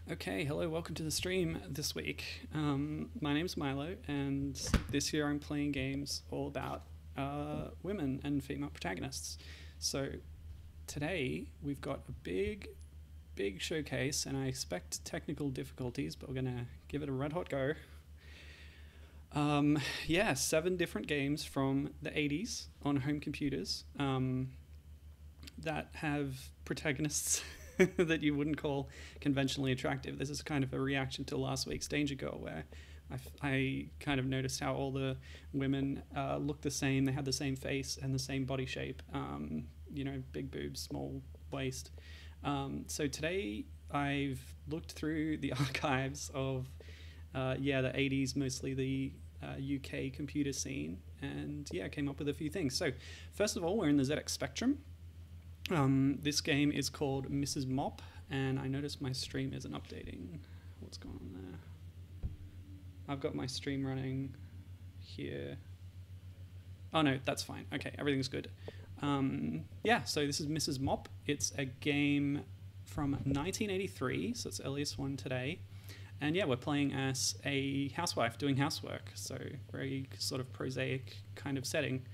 Okay, hello, welcome to the stream this week. My name's Milo, and this year I'm playing games all about women and female protagonists. So today we've got a big showcase, and I expect technical difficulties, but we're gonna give it a red hot go. Yeah, 7 different games from the 80s on home computers that have protagonists that you wouldn't call conventionally attractive. This is kind of a reaction to last week's Danger Girl, where I kind of noticed how all the women looked the same. They had the same face and the same body shape. Big boobs, small waist. So today I've looked through the archives of the 80s, mostly the UK computer scene, and came up with a few things. So first of all, we're in the ZX Spectrum. This game is called Mrs. Mopp, and I noticed my stream isn't updating. What's going on there? I've got my stream running here. Oh no, that's fine. Okay, everything's good. So this is Mrs. Mopp. It's a game from 1983, so it's the earliest one today. And we're playing as a housewife doing housework, so very sort of prosaic kind of setting.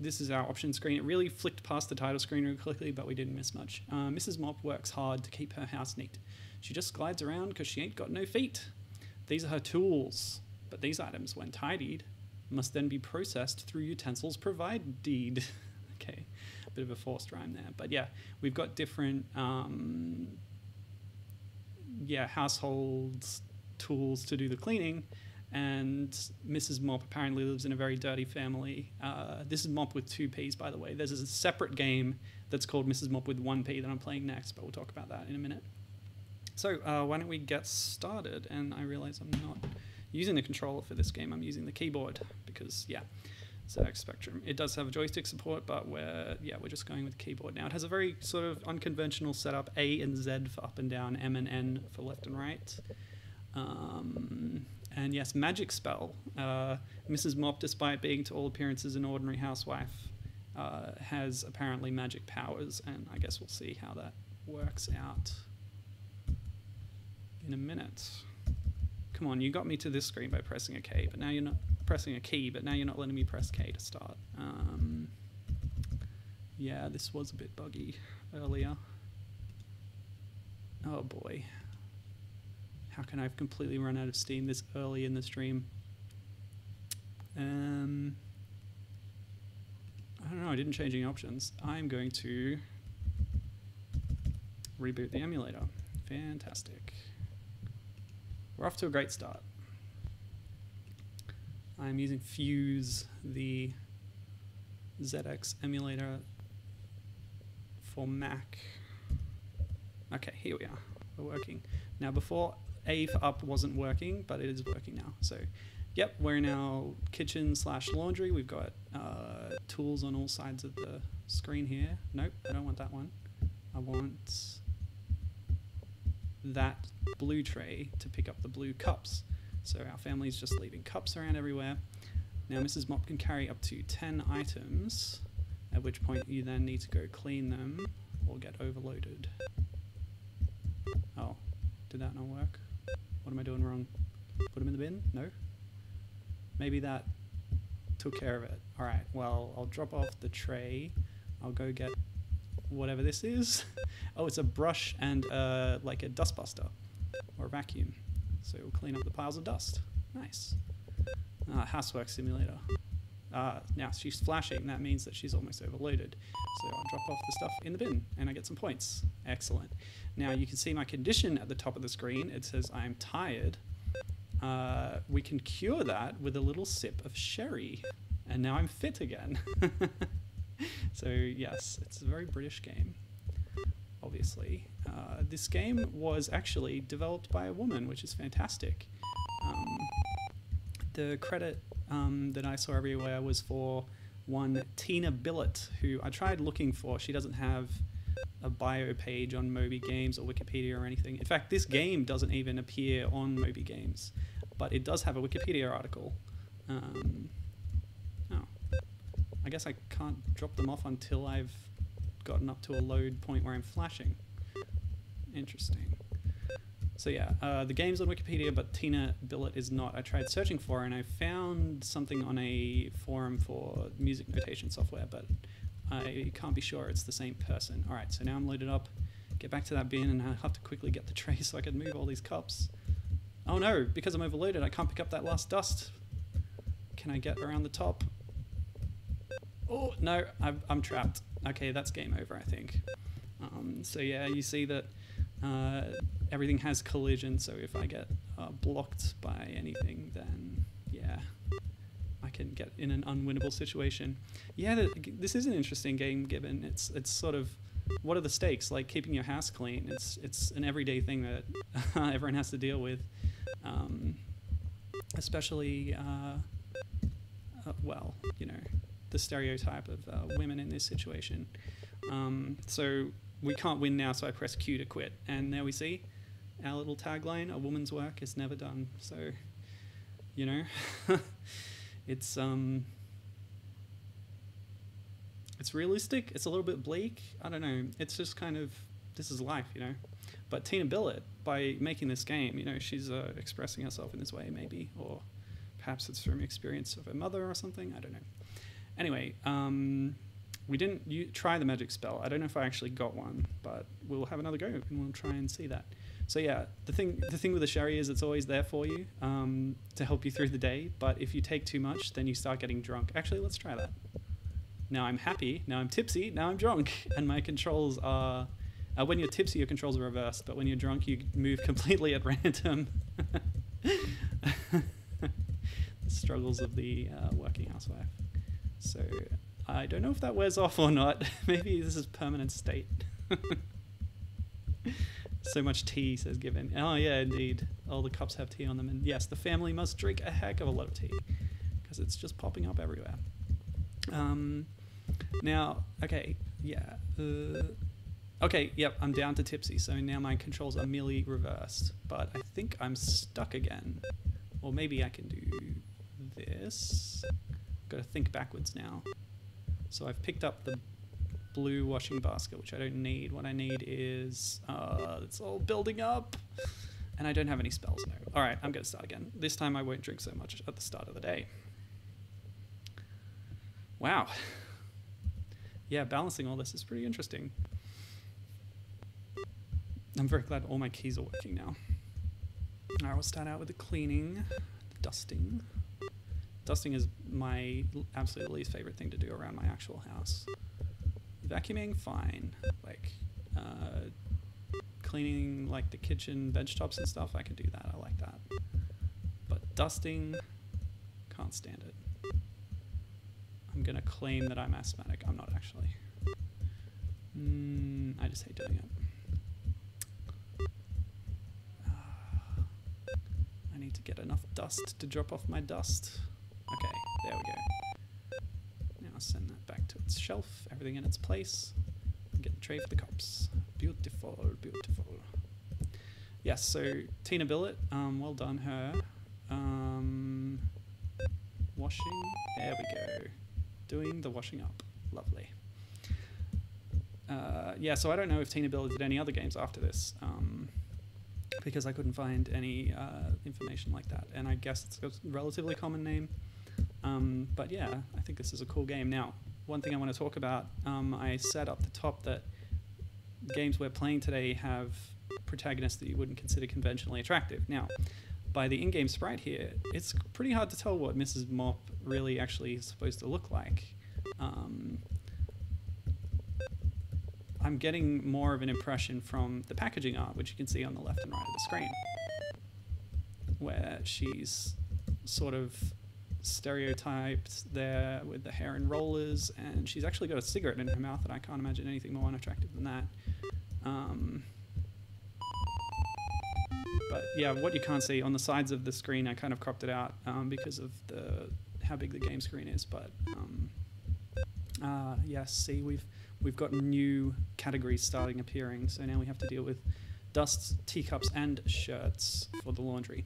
This is our option screen. It really flicked past the title screen real quickly, but we didn't miss much. Mrs. Mopp works hard to keep her house neat. She just glides around because she ain't got no feet. These are her tools, but these items, when tidied, must then be processed through utensils provided. Okay, a bit of a forced rhyme there. But we've got different household tools to do the cleaning. And Mrs. Mopp apparently lives in a very dirty family. This is Mopp with 2 P's, by the way. There's a separate game that's called Mrs. Mopp with 1 P that I'm playing next, but we'll talk about that in a minute. So why don't we get started? And I realize I'm not using the controller for this game. I'm using the keyboard because, ZX Spectrum. It does have joystick support, but we're just going with the keyboard now. It has a very sort of unconventional setup: A and Z for up and down, M and N for left and right. And yes, magic spell. Mrs. Mopp, despite being to all appearances an ordinary housewife, has apparently magic powers, and I guess we'll see how that works out in a minute. Come on, you got me to this screen by pressing a K, but now you're not pressing a key, but now you're not letting me press K to start. This was a bit buggy earlier. Oh boy. How can I have completely run out of steam this early in the stream? I don't know, I didn't change any options. I'm going to reboot the emulator. Fantastic. We're off to a great start. I'm using Fuse, the ZX emulator for Mac. Okay, here we are. We're working. Now before, A for up wasn't working, but it is working now. So, we're in our kitchen / laundry. We've got tools on all sides of the screen here. Nope, I don't want that one. I want that blue tray to pick up the blue cups. So our family's just leaving cups around everywhere. Now Mrs. Mopp can carry up to 10 items, at which point you then need to go clean them or get overloaded. Oh, did that not work? What am I doing wrong? Put them in the bin? No? Maybe that took care of it. Alright, well, I'll drop off the tray. I'll go get whatever this is. Oh, it's a brush and like a dust buster or a vacuum. So we'll clean up the piles of dust. Nice. Housework simulator. Now she's flashing. That means that she's almost overloaded. So I'll drop off the stuff in the bin and I get some points. Excellent. Now you can see my condition at the top of the screen. It says I'm tired. We can cure that with a little sip of sherry. And now I'm fit again. So yes, it's a very British game, obviously. This game was actually developed by a woman, which is fantastic. The credit that I saw everywhere was for one Tina Billett, who I tried looking for. She doesn't have a bio page on Moby Games or Wikipedia or anything. In fact, this game doesn't even appear on Moby Games, but it does have a Wikipedia article. I guess I can't drop them off until I've gotten up to a load point where I'm flashing. Interesting. So yeah, the game's on Wikipedia, but Tina Billet is not. I tried searching for her, and I found something on a forum for music notation software, but I can't be sure it's the same person. All right, so now I'm loaded up. Get back to that bin, and I have to quickly get the tray so I can move all these cups. Oh no, because I'm overloaded, I can't pick up that last dust. Can I get around the top? Oh, no, I'm trapped. Okay, that's game over, I think. So yeah, you see that everything has collision, so if I get blocked by anything, then yeah, I can get in an unwinnable situation. Yeah, this is an interesting game, given it's sort of, what are the stakes? Like keeping your house clean, it's an everyday thing that everyone has to deal with, especially, well, you know, the stereotype of women in this situation. So we can't win now, so I press Q to quit, and there we see our little tagline: "A woman's work is never done." So, you know, it's realistic. It's a little bit bleak. I don't know. It's just kind of, this is life, you know. But Tina Billet, by making this game, you know, she's expressing herself in this way, maybe, or perhaps it's from experience of her mother or something. I don't know. Anyway, we didn't try the magic spell. I don't know if I actually got one, but we'll have another go and we'll try and see that. So yeah, the thing with the sherry is it's always there for you to help you through the day. But if you take too much, then you start getting drunk. Actually, let's try that. Now I'm happy. Now I'm tipsy. Now I'm drunk, and my controls are. When you're tipsy, your controls are reversed, but when you're drunk, you move completely at random. The struggles of the working housewife. So I don't know if that wears off or not. Maybe this is permanent state. So much tea, says Given. Oh yeah, indeed. All the cups have tea on them. And yes, the family must drink a heck of a lot of tea, because it's just popping up everywhere. Now, okay, yeah. Okay, yep, I'm down to tipsy, so now my controls are merely reversed. But I think I'm stuck again. Or maybe I can do this. Got to think backwards now. So I've picked up the blue washing basket, which I don't need. What I need is... it's all building up. And I don't have any spells, no. Alright, I'm going to start again. This time I won't drink so much at the start of the day. Wow. Yeah, balancing all this is pretty interesting. I'm very glad all my keys are working now. Alright, we'll start out with the cleaning, the dusting. Dusting is my absolute least favorite thing to do around my actual house. Vacuuming, fine. Like, cleaning like the kitchen benchtops and stuff, I can do that, I like that. But dusting, can't stand it. I'm gonna claim that I'm asthmatic. I'm not actually. I just hate doing it. I need to get enough dust to drop off my dust. Okay, there we go. Now send that back to its shelf, everything in its place. Get the tray for the cups. Beautiful, beautiful. Yes, so Tina Billet, well done her. Washing, there we go. Doing the washing up, lovely. Yeah, so I don't know if Tina Billet did any other games after this, because I couldn't find any information like that, and I guess it's a relatively common name. But yeah, I think this is a cool game. Now, one thing I want to talk about, I said up the top that games we're playing today have protagonists that you wouldn't consider conventionally attractive. Now, by the in-game sprite here, it's pretty hard to tell what Mrs. Mopp really actually is supposed to look like. I'm getting more of an impression from the packaging art, which you can see on the left and right of the screen, where she's sort of stereotyped there with the hair in rollers, and she's actually got a cigarette in her mouth, and I can't imagine anything more unattractive than that. But yeah, what you can't see on the sides of the screen, I kind of cropped it out because of how big the game screen is. But yes, see, we've got new categories starting appearing, so now we have to deal with dusts, teacups, and shirts for the laundry.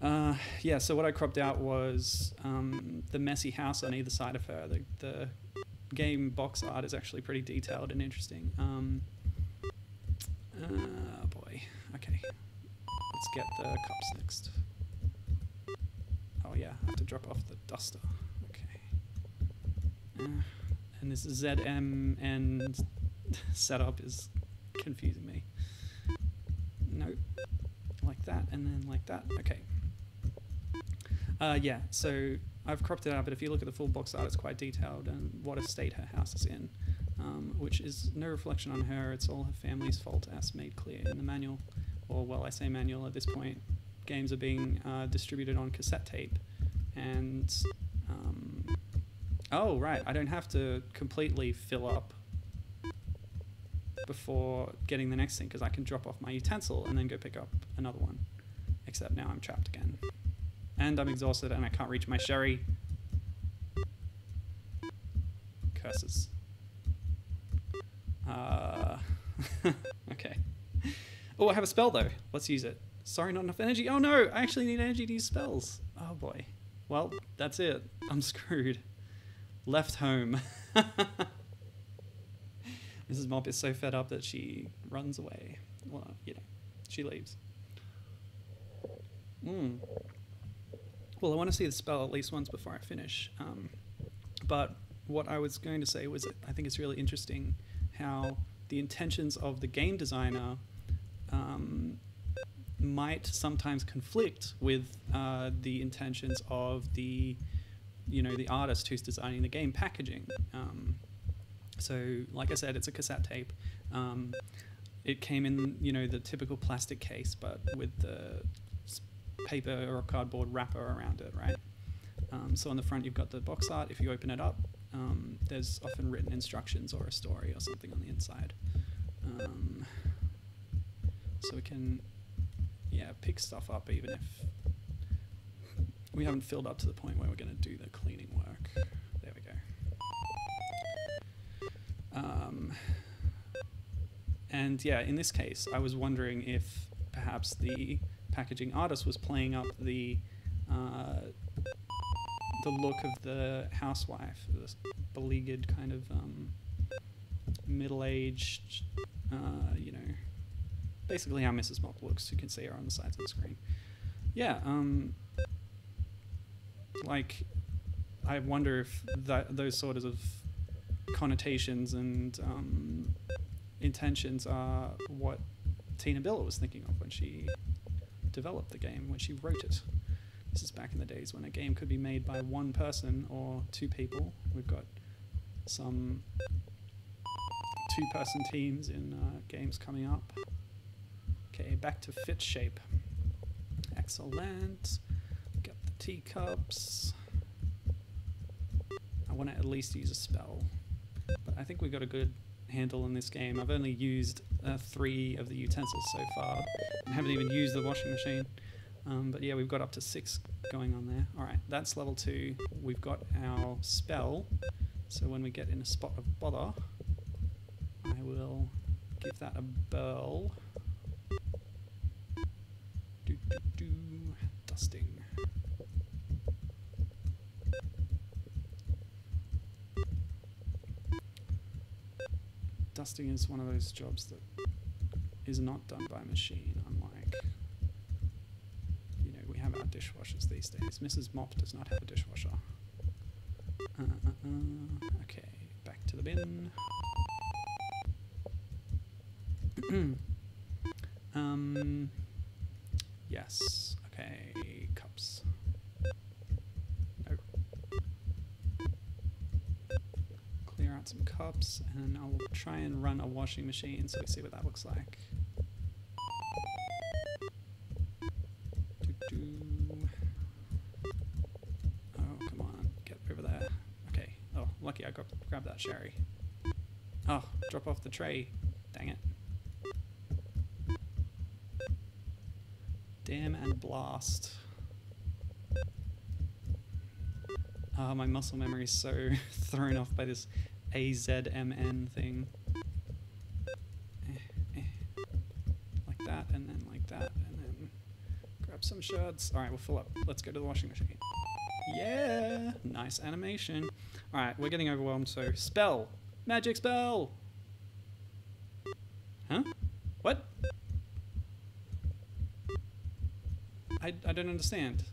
Yeah, so what I cropped out was the messy house on either side of her. The game box art is actually pretty detailed and interesting. get the cups next. Oh yeah, I have to drop off the duster. Okay. And this ZMN setup is confusing me. Nope. Like that, and then like that. Okay. Yeah, so I've cropped it out, but if you look at the full box art, it's quite detailed and what a state her house is in, which is no reflection on her. It's all her family's fault, as made clear in the manual. Or, well, I say manual at this point. Games are being distributed on cassette tape, and oh, right, I don't have to completely fill up before getting the next thing, because I can drop off my utensil and then go pick up another one. Except now I'm trapped again. And I'm exhausted and I can't reach my sherry. Curses. Okay. Oh, I have a spell though. Let's use it. Sorry, not enough energy. Oh no, I actually need energy to use spells. Oh boy. Well, that's it. I'm screwed. Left home. Mrs. Mopp is so fed up that she runs away. Well, you know, she leaves. Well, I want to see the spell at least once before I finish. But what I was going to say was that I think it's really interesting how the intentions of the game designer might sometimes conflict with the intentions of the, you know, the artist who's designing the game packaging. So, like I said, it's a cassette tape. It came in, you know, the typical plastic case, but with the paper or cardboard wrapper around it, right? So on the front, you've got the box art. If you open it up, there's often written instructions or a story or something on the inside. So we can, yeah, pick stuff up even if we haven't filled up to the point where we're going to do the cleaning work. There we go. And yeah, in this case, I was wondering if perhaps the packaging artist was playing up the look of the housewife, this beleaguered kind of middle-aged, you know, basically how Mrs. Mopp looks. You can see her on the sides of the screen. Yeah, like, I wonder if those sort of connotations and intentions are what Tina Biller was thinking of when she developed the game, when she wrote it. This is back in the days when a game could be made by one person or two people. We've got some two-person teams in games coming up. Okay, back to fit shape. Excellent. Got the teacups. I want to at least use a spell, but I think we've got a good handle on this game. I've only used 3 of the utensils so far and haven't even used the washing machine. But yeah, we've got up to 6 going on there. Alright, that's level 2. We've got our spell, so when we get in a spot of bother, I will give that a burl. Dusting. Dusting is one of those jobs that is not done by machine, unlike, you know, we have our dishwashers these days. Mrs. Mopp does not have a dishwasher. Okay, back to the bin. Yes, okay, cups. No. Clear out some cups, and I'll try and run a washing machine so we see what that looks like. Oh, come on, get over there. Okay, oh, lucky I grabbed that sherry. Oh, drop off the tray, dang it. Damn and blast. Oh, my muscle memory is so thrown off by this AZMN thing. Like that, and then like that, and then grab some shirts. Alright, we'll fill up. Let's go to the washing machine. Yeah! Nice animation. Alright, we're getting overwhelmed, so spell! Magic spell! Huh? What? don't understand.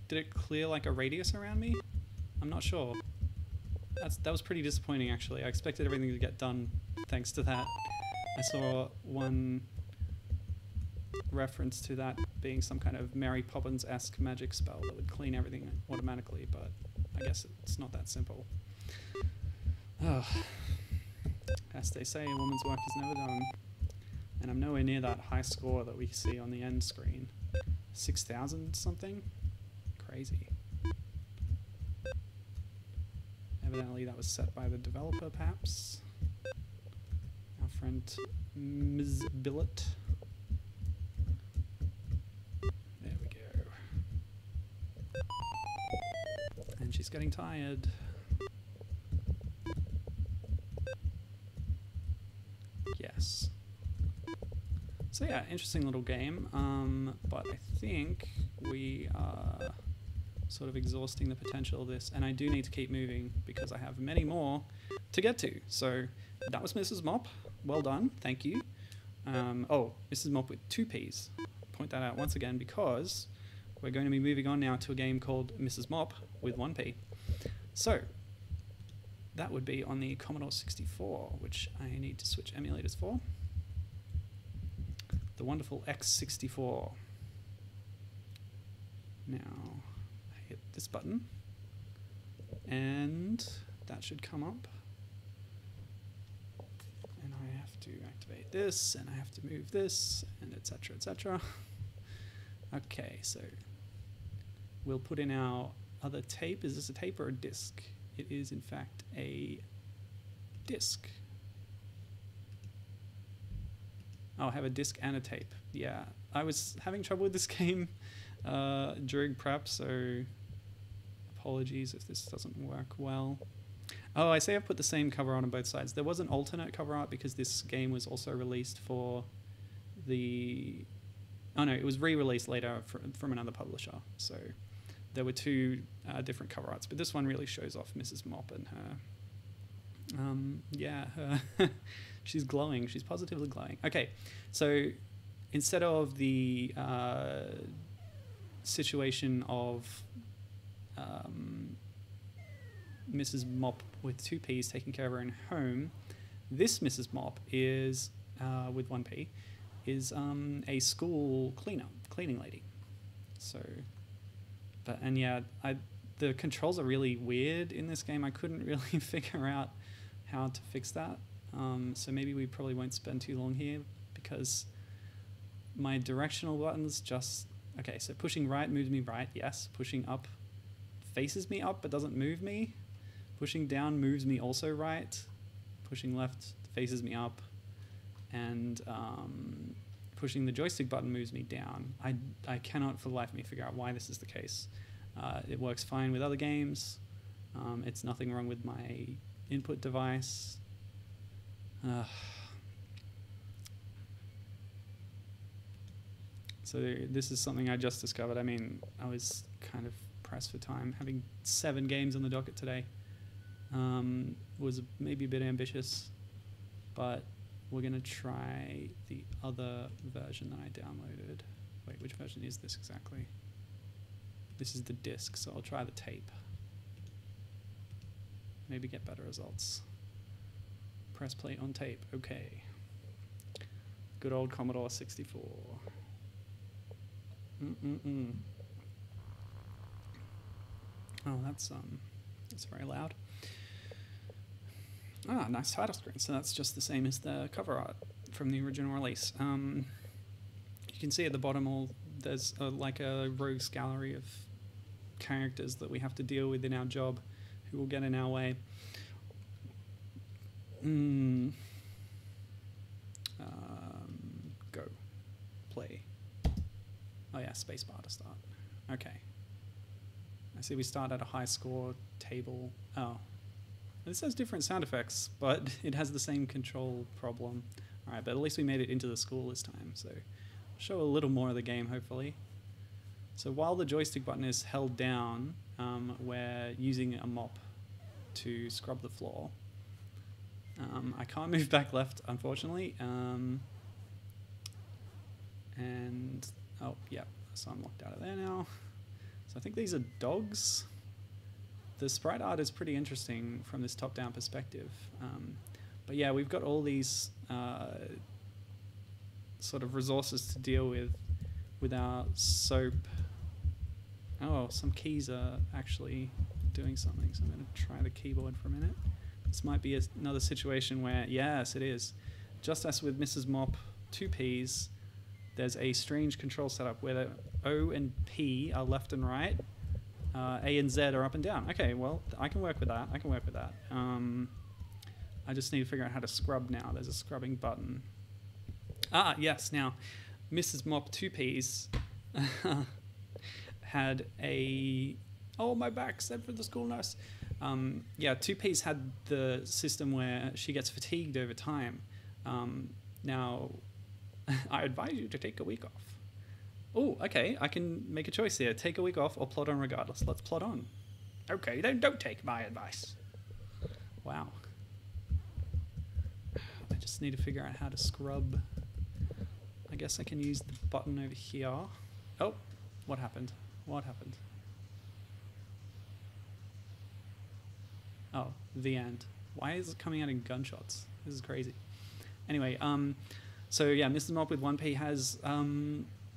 Did it clear like a radius around me? I'm not sure. That was pretty disappointing, actually. I expected everything to get done thanks to that. I saw one reference to that being some kind of Mary Poppins-esque magic spell that would clean everything automatically, but I guess it's not that simple. Oh. As they say, a woman's work is never done. And I'm nowhere near that high score that we see on the end screen. 6,000 something? Crazy. Evidently that was set by the developer, perhaps. Our friend Ms. Billet. There we go. And she's getting tired. Yes. So yeah, interesting little game, but I think we are sort of exhausting the potential of this, and I do need to keep moving because I have many more to get to. So that was Mrs. Mopp. Well done, thank you. Oh, Mrs. Mopp with 2 Ps. Point that out once again because we're going to be moving on now to a game called Mrs. Mopp with 1 P. So that would be on the Commodore 64, which I need to switch emulators for. The wonderful X64. Now, I hit this button, and that should come up. And I have to activate this, and I have to move this, and etc., etc. Okay, so we'll put in our other tape. Is this a tape or a disc? It is, in fact, a disc. Oh, I have a disc and a tape. Yeah, I was having trouble with this game during prep, so apologies if this doesn't work well. Oh, I say I've put the same cover art on both sides. There was an alternate cover art because this game was also released for the... Oh no, it was re-released later from another publisher. So there were 2 different cover arts, but this one really shows off Mrs. Mopp and her... yeah, she's glowing. She's positively glowing. Okay, so instead of the situation of Mrs. Mopp with 2 Ps taking care of her own home, this Mrs. Mopp is, with 1 P, is a school cleaning lady. So, and yeah, the controls are really weird in this game. I couldn't really figure out how to fix that. So maybe we probably won't spend too long here because my directional buttons just... Okay, so pushing right moves me right, yes. Pushing up faces me up but doesn't move me. Pushing down moves me also right. Pushing left faces me up. And pushing the joystick button moves me down. I cannot for the life of me figure out why this is the case. It works fine with other games. It's nothing wrong with my input device. So this is something I just discovered. I mean, I was kind of pressed for time. Having 7 games on the docket today was maybe a bit ambitious, but we're going to try the other version that I downloaded. Wait, which version is this exactly? This is the disc, so I'll try the tape. Maybe get better results. Press play on tape. Okay. Good old Commodore 64. Oh, that's very loud. Ah, nice title screen. So that's just the same as the cover art from the original release. You can see at the bottom there's like a rogues gallery of characters that we have to deal with in our job who will get in our way. Go. Play. Oh yeah, spacebar to start. Okay. I see we start at a high score table. Oh. This has different sound effects, but it has the same control problem. Alright, but at least we made it into the school this time, so I'll show a little more of the game, hopefully. So while the joystick button is held down, we're using a mop to scrub the floor. I can't move back left, unfortunately. And and oh yeah, so I'm locked out of there now. So I think these are dogs. The sprite art is pretty interesting from this top-down perspective. But yeah, we've got all these sort of resources to deal with our soap. Oh, some keys are actually doing something, so I'm going to try the keyboard for a minute. This might be another situation where, yes, it is. Just as with Mrs. Mopp 2Ps, there's a strange control setup where the O and P are left and right, A and Z are up and down. Okay, well, I can work with that. I just need to figure out how to scrub now. There's a scrubbing button. Ah, yes, now, Mrs. Mopp 2Ps had a... Oh, my back, sent for the school nurse. Yeah, 2Ps had the system where she gets fatigued over time. Now, I advise you to take a week off. Oh, okay, I can make a choice here. Take a week off or plod on regardless. Let's plod on. Okay, then don't take my advice. Wow. I just need to figure out how to scrub. I guess I can use the button over here. Oh, what happened? What happened? Oh, the end. Why is it coming out in gunshots? This is crazy. Anyway, so yeah, Mrs. Mopp with 1P has,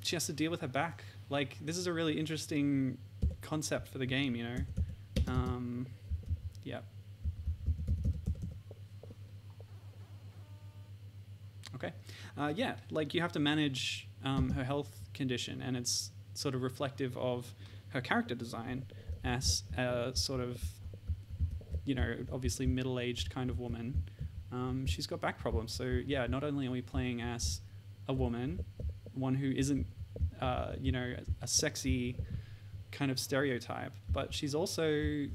she has to deal with her back. Like, this is a really interesting concept for the game, you know? Yeah. Okay. Yeah, like you have to manage her health condition, and it's sort of reflective of her character design as a sort of, you know, obviously middle-aged kind of woman. She's got back problems. So yeah, not only are we playing as a woman, one who isn't, you know, a sexy kind of stereotype, but she's also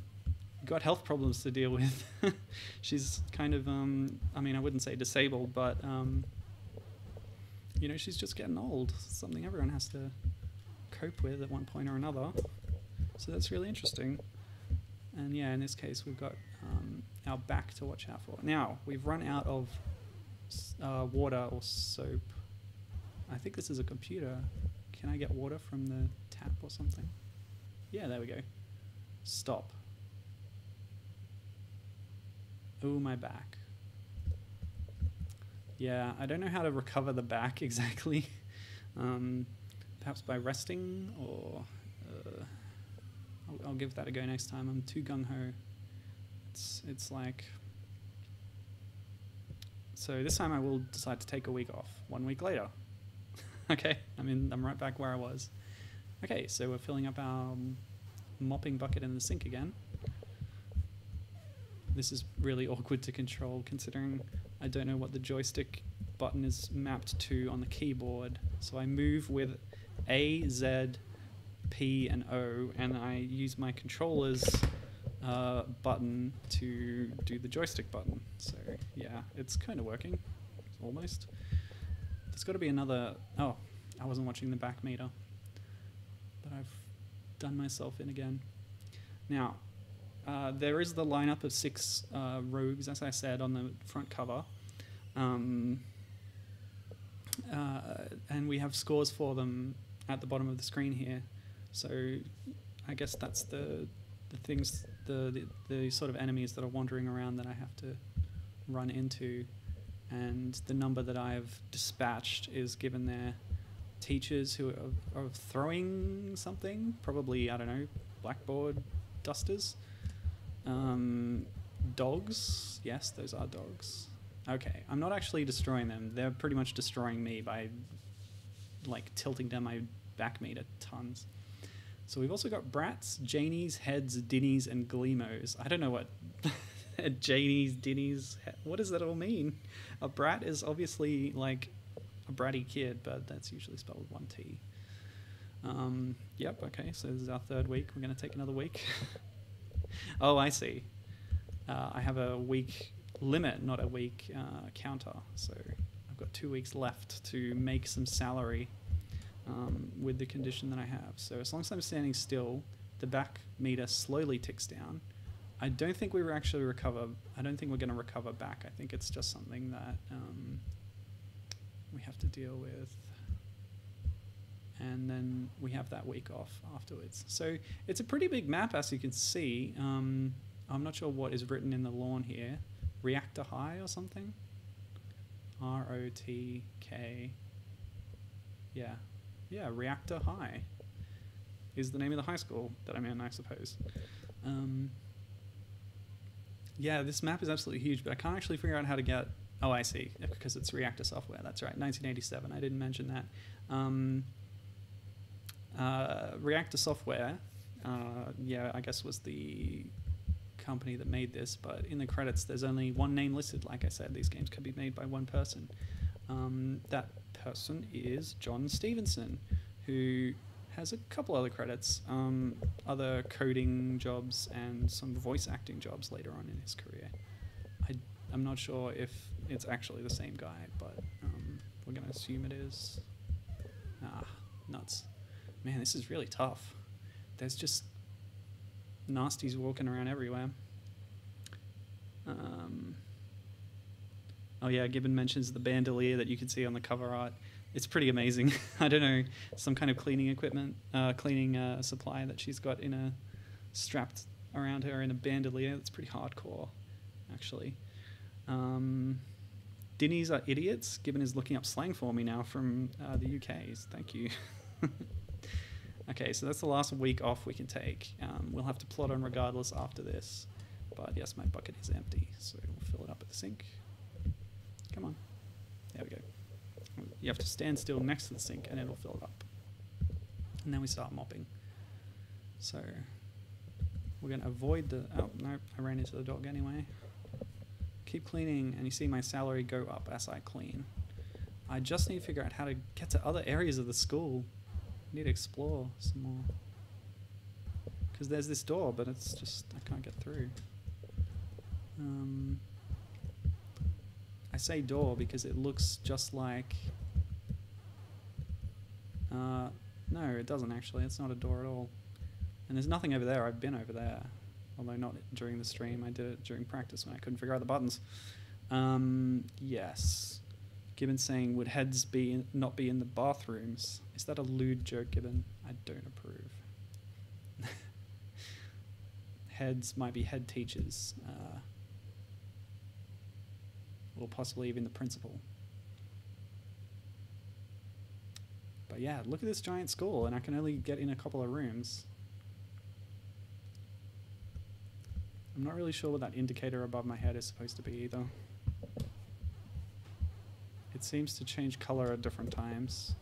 got health problems to deal with. She's kind of, I mean, I wouldn't say disabled, but, you know, she's just getting old. Something everyone has to cope with at one point or another. So that's really interesting. And yeah, in this case, we've got our back to watch out for. Now, we've run out of water or soap. I think this is a computer. Can I get water from the tap or something? Yeah, there we go. Stop. Oh, my back. Yeah, I don't know how to recover the back exactly. Perhaps by resting, or I'll give that a go next time. I'm too gung-ho. It's like... So this time I will decide to take a week off. 1 week later. Okay, I'm right back where I was. Okay, so we're filling up our mopping bucket in the sink again. This is really awkward to control, considering I don't know what the joystick button is mapped to on the keyboard. So I move with A, Z, P, and O, and I use my controller's button to do the joystick button. So yeah, it's kind of working, almost. There's got to be another... Oh, I wasn't watching the back meter, but I've done myself in again. Now, there is the lineup of 6 rogues, as I said, on the front cover. And we have scores for them at the bottom of the screen here. So I guess that's the things, the sort of enemies that are wandering around that I have to run into. And the number that I've dispatched is given their teachers who are throwing something, probably, I don't know, blackboard dusters. Dogs. Yes, those are dogs. Okay, I'm not actually destroying them. They're pretty much destroying me by, like, tilting down my back meter tons. So we've also got brats, janies, heads, dinnies, and gleemos. I don't know what janies, dinnies, what does that all mean? A brat is obviously, like, a bratty kid, but that's usually spelled with 1 T. Yep, okay, so this is our 3rd week. We're going to take another week. Oh, I see. I have a week limit, not a week counter. So I've got 2 weeks left to make some salary with the condition that I have. So as long as I'm standing still, the back meter slowly ticks down. I don't think we were actually recover. I don't think we're going to recover back. I think it's just something that we have to deal with. and then we have that week off afterwards. So it's a pretty big map, as you can see. I'm not sure what is written in the lawn here. Reactor High or something? R-O-T-K. Yeah. Yeah, Reactor High is the name of the high school that I'm in, I suppose. Yeah, this map is absolutely huge, but I can't actually figure out how to get... Oh, I see, because it's Reactor Software. That's right, 1987. I didn't mention that. Reactor Software, yeah, I guess was the company that made this, but in the credits there's only one name listed. Like I said, these games can be made by one person. That person is John Stevenson, who has a couple other credits, other coding jobs and some voice acting jobs later on in his career. I'm not sure if it's actually the same guy, but we're going to assume it is. Ah, nuts. Man, this is really tough. There's just nasties walking around everywhere. Oh yeah, Gibbon mentions the bandolier that you can see on the cover art. It's pretty amazing. I don't know, some kind of cleaning equipment, cleaning supply that she's got in strapped around her in a bandolier. That's pretty hardcore, actually. Dinnies are idiots. Gibbon is looking up slang for me now from the UK's. Thank you. Okay, so that's the last week off we can take. We'll have to plot on regardless after this. But yes, my bucket is empty, so we'll fill it up at the sink. Come on. There we go. You have to stand still next to the sink and it'll fill it up. And then we start mopping. So we're going to avoid the... Oh, no, I ran into the dog anyway. Keep cleaning, and you see my salary go up as I clean. I just need to figure out how to get to other areas of the school. I need to explore some more. Because there's this door, but it's just... I can't get through. I say door because it looks just like... no, it doesn't actually. It's not a door at all. And there's nothing over there. I've been over there. Although not during the stream. I did it during practice when I couldn't figure out the buttons. Yes. Gibbon saying, would heads not be in the bathrooms? Is that a lewd joke, Gibbon? I don't approve. Heads might be head teachers. Or possibly even the principal. But yeah, look at this giant school, and I can only get in a couple of rooms. I'm not really sure what that indicator above my head is supposed to be either. It seems to change color at different times.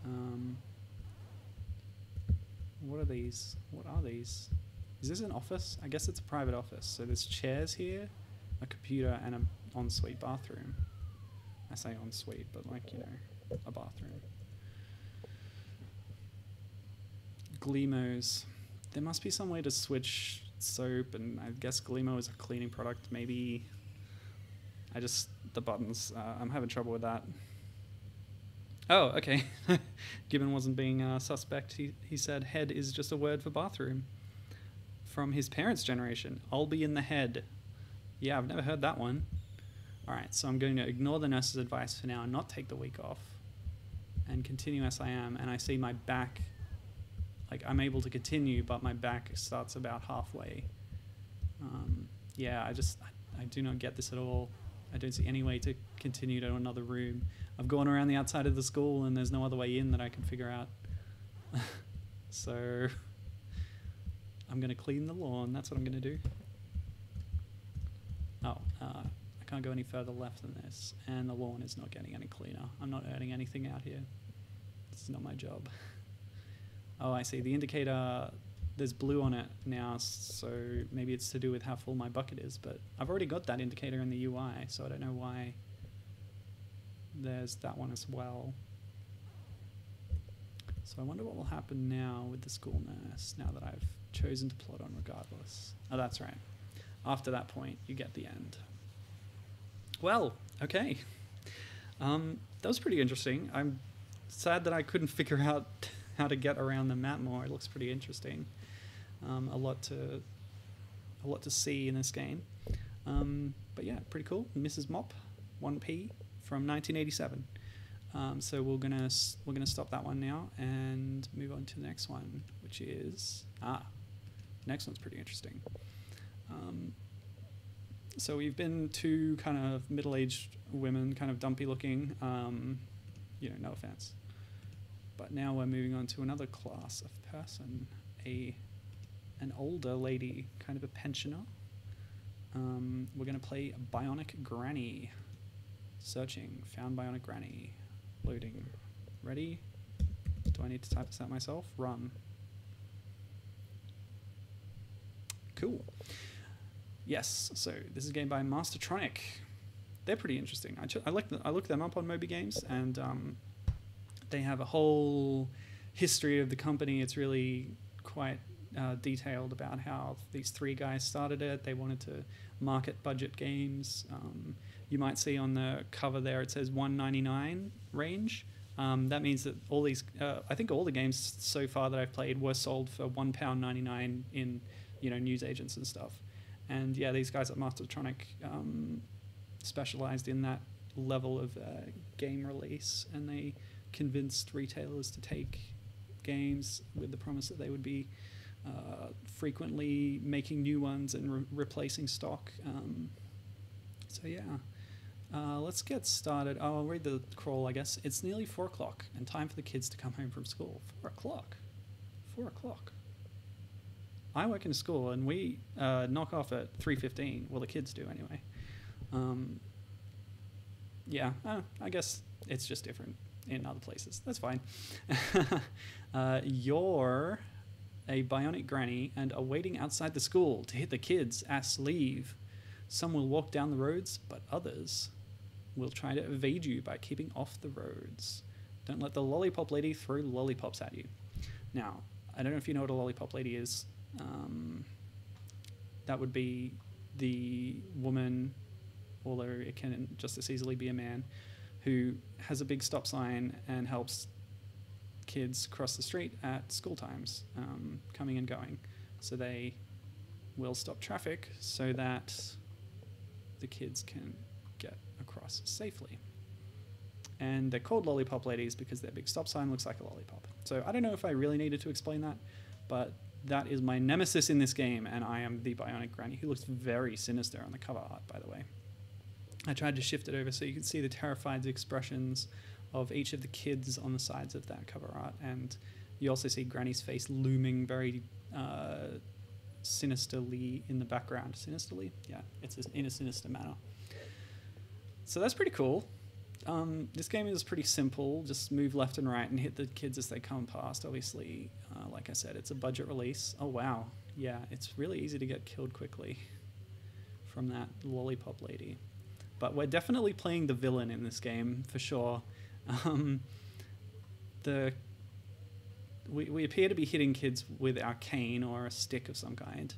What are these? What are these? Is this an office? I guess it's a private office. So there's chairs here, a computer, and an ensuite bathroom. I say ensuite, but like, you know, a bathroom. Gleemos. There must be some way to switch soap, and I guess Gleemo is a cleaning product. Maybe the buttons, I'm having trouble with that. Oh, okay. Gibbon wasn't being suspect. He said head is just a word for bathroom. From his parents' generation. I'll be in the head. Yeah, I've never heard that one. Alright, so I'm going to ignore the nurse's advice for now and not take the week off. And continue as I am. And I see my back... Like, I'm able to continue, but my back starts about halfway. Yeah, I do not get this at all. I don't see any way to continue to another room. I've gone around the outside of the school and there's no other way in that I can figure out. So I'm going to clean the lawn. That's what I'm going to do. Oh, I can't go any further left than this. And the lawn is not getting any cleaner. I'm not earning anything out here. This is not my job. Oh, I see. The indicator, there's blue on it now, so maybe it's to do with how full my bucket is, but I've already got that indicator in the UI, so I don't know why there's that one as well. So I wonder what will happen now with the school nurse, now that I've chosen to plot on regardless. Oh, that's right. After that point, you get the end. Well, okay. That was pretty interesting. I'm sad that I couldn't figure out how to get around the map more. It looks pretty interesting. A lot to see in this game. But yeah, pretty cool. Mrs. Mopp, 1p from 1987. So we're gonna stop that one now and move on to the next one, which is next one's pretty interesting. So we've been two kind of middle-aged women, kind of dumpy looking, no offense. But now we're moving on to another class of person, an older lady, kind of a pensioner. We're going to play Bionic Granny. Searching, found Bionic Granny. Loading. Ready? Do I need to type this out myself? Run. Cool. Yes, so this is a game by Mastertronic. They're pretty interesting. I looked them up on Moby Games, and they have a whole history of the company. It's really quite detailed about how these three guys started it. They wanted to market budget games. You might see on the cover there it says $1.99 range. That means that all these, I think all the games so far that I've played were sold for £1.99 in news agents and stuff. And yeah, these guys at Mastertronic specialized in that level of game release, and they convinced retailers to take games with the promise that they would be frequently making new ones and replacing stock. So yeah, let's get started. I'll read the crawl, I guess. It's nearly 4 o'clock and time for the kids to come home from school. 4 o'clock? 4 o'clock. I work in a school and we knock off at 3:15. Well, the kids do anyway. Yeah, I guess it's just different in other places. That's fine. You're a bionic granny and are waiting outside the school to hit the kids' ass leave. Some will walk down the roads, but others will try to evade you by keeping off the roads. Don't let the lollipop lady throw lollipops at you. Now, I don't know if you know what a lollipop lady is. That would be the woman, although it can just as easily be a man, who has a big stop sign and helps kids cross the street at school times, coming and going. So they will stop traffic so that the kids can get across safely. And they're called lollipop ladies because their big stop sign looks like a lollipop. So I don't know if I really needed to explain that, but that is my nemesis in this game, and I am the Bionic Granny, who looks very sinister on the cover art, by the way. I tried to shift it over so you can see the terrified expressions of each of the kids on the sides of that cover art, and you also see Granny's face looming very sinisterly in the background. Sinisterly? Yeah, it's in a sinister manner. So that's pretty cool. This game is pretty simple. Just move left and right and hit the kids as they come past. Obviously, like I said, it's a budget release. Oh, wow. Yeah, it's really easy to get killed quickly from that lollipop lady. But we're definitely playing the villain in this game, for sure. We appear to be hitting kids with our cane or a stick of some kind.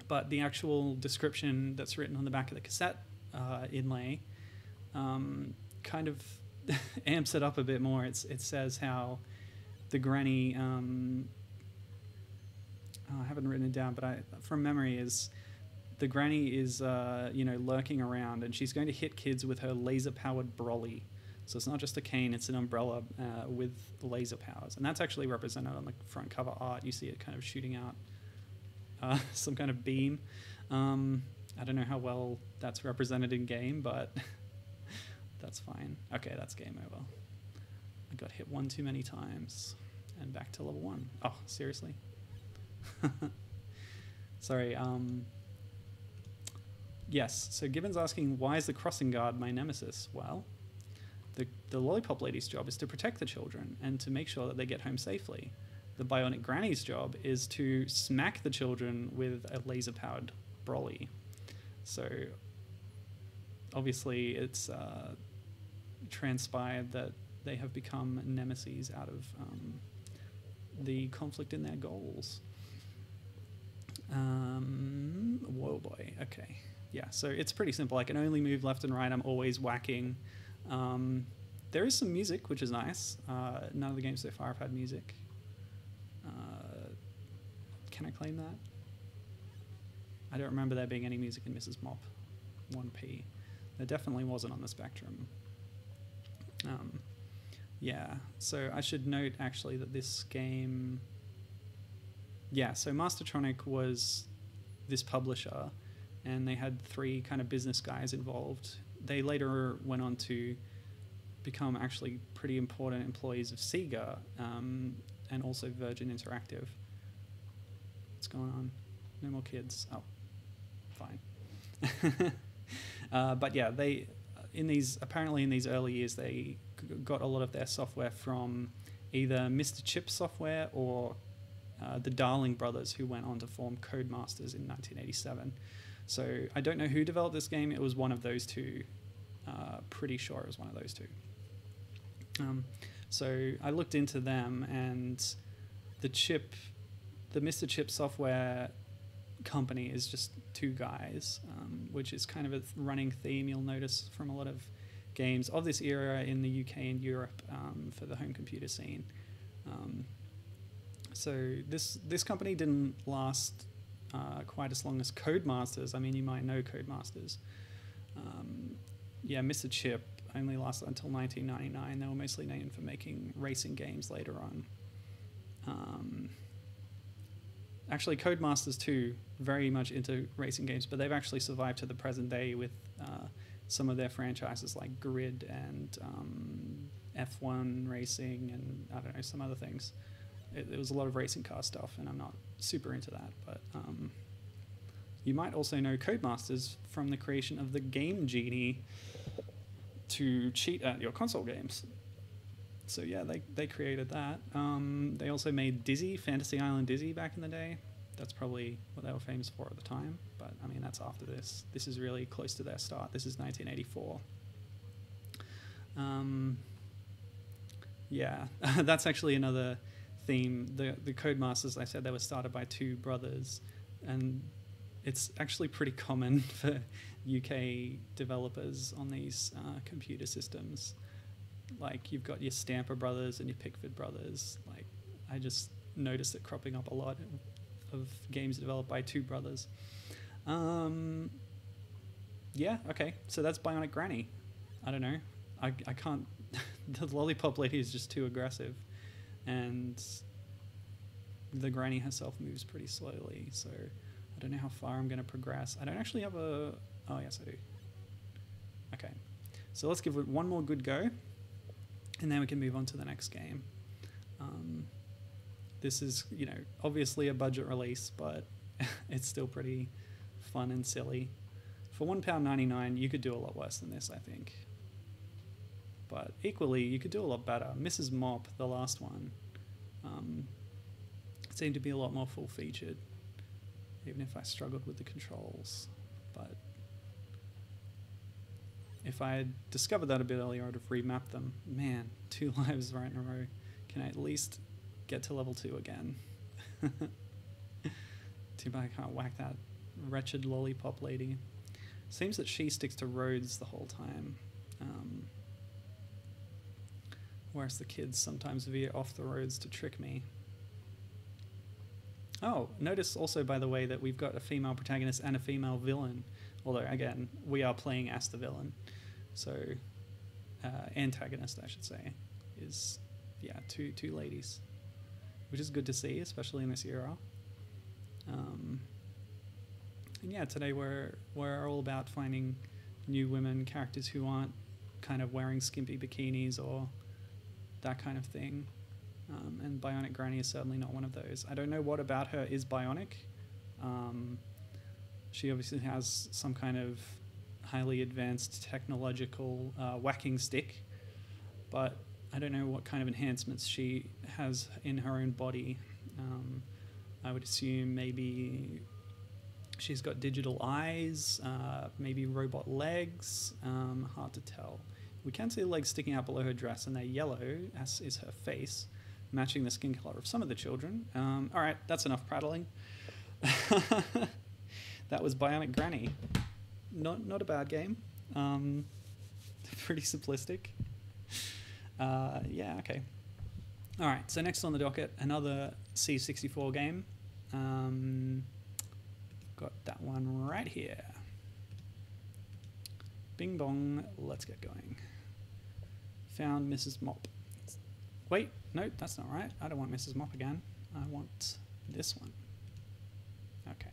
But the actual description that's written on the back of the cassette inlay kind of amps it up a bit more. It says how the granny, I haven't written it down, but from memory is the granny is lurking around, and she's going to hit kids with her laser-powered brolly. So it's not just a cane, it's an umbrella with laser powers. And that's actually represented on the front cover art. You see it kind of shooting out some kind of beam. I don't know how well that's represented in game, but that's fine. Okay, that's game over. I got hit one too many times. And back to level 1. Oh, seriously? Sorry, yes, so Gibbon's asking, why is the crossing guard my nemesis? Well, the lollipop lady's job is to protect the children and to make sure that they get home safely. The Bionic Granny's job is to smack the children with a laser-powered brolly. So, obviously, it's transpired that they have become nemeses out of the conflict in their goals. Whoa, boy. Okay. Yeah, so it's pretty simple. I can only move left and right. I'm always whacking. There is some music, which is nice. None of the games so far have had music. Can I claim that? I don't remember there being any music in Mrs. Mopp 1P. There definitely wasn't on the Spectrum. Yeah, so I should note actually that this game... Yeah, so Mastertronic was this publisher, and they had 3 kind of business guys involved. They later went on to become actually pretty important employees of Sega, and also Virgin Interactive. What's going on? No more kids. Oh, fine. But yeah, they apparently in these early years they got a lot of their software from either Mr. Chip Software or the Darling brothers, who went on to form Codemasters in 1987. So I don't know who developed this game. It was one of those two. Pretty sure it was one of those two. So I looked into them, and the Mr. Chip Software company is just 2 guys, which is kind of a running theme you'll notice from a lot of games of this era in the UK and Europe, for the home computer scene. So this company didn't last quite as long as Codemasters. I mean, you might know Codemasters. Yeah, Mr. Chip only lasted until 1999. They were mostly known for making racing games later on. Actually, Codemasters 2, very much into racing games, but they've actually survived to the present day with some of their franchises like Grid and F1 racing and, I don't know, some other things. There was a lot of racing car stuff, and I'm not super into that, but you might also know Codemasters from the creation of the Game Genie to cheat at your console games. So yeah, they created that. They also made Dizzy, Fantasy Island Dizzy back in the day. That's probably what they were famous for at the time, but I mean, that's after this. This is really close to their start. This is 1984. Yeah, that's actually another theme. The Codemasters, I said, they were started by 2 brothers, and it's actually pretty common for UK developers on these computer systems. Like, you've got your Stamper brothers and your Pickford brothers. Like, I just noticed it cropping up a lot of games developed by 2 brothers. Yeah, okay, so that's Bionic Granny. I don't know. I can't... The lollipop lady is just too aggressive, and the granny herself moves pretty slowly, so I don't know how far I'm going to progress. I don't actually have a... Oh, yes, I do. Okay, so let's give it one more good go, and then we can move on to the next game. This is, you know, obviously a budget release, but it's still pretty fun and silly. For £1.99, you could do a lot worse than this, I think. But equally, you could do a lot better. Mrs. Mopp, the last one, seemed to be a lot more full-featured, even if I struggled with the controls. But if I had discovered that a bit earlier, I would have remapped them. Man, 2 lives right in a row. Can I at least get to level 2 again? Too bad I can't whack that wretched lollipop lady. Seems that she sticks to roads the whole time. Whereas the kids sometimes veer off the roads to trick me. Oh, notice also, by the way, that we've got a female protagonist and a female villain. Although, again, we are playing as the villain. So, antagonist, I should say, is, yeah, two ladies. Which is good to see, especially in this era. And yeah, today we're all about finding new women, characters who aren't kind of wearing skimpy bikinis or that kind of thing. And Bionic Granny is certainly not one of those. I don't know what about her is bionic. She obviously has some kind of highly advanced technological whacking stick, but I don't know what kind of enhancements she has in her own body. I would assume maybe she's got digital eyes, maybe robot legs, hard to tell. We can see the legs sticking out below her dress, and they're yellow, as is her face, matching the skin color of some of the children. All right, that's enough prattling. That was Bionic Granny. Not a bad game. Pretty simplistic. Yeah, okay. All right, so next on the docket, another C64 game. Got that one right here. Bing bong, let's get going. Found Mrs. Mopp. Wait, no, that's not right. I don't want Mrs. Mopp again. I want this one. Okay.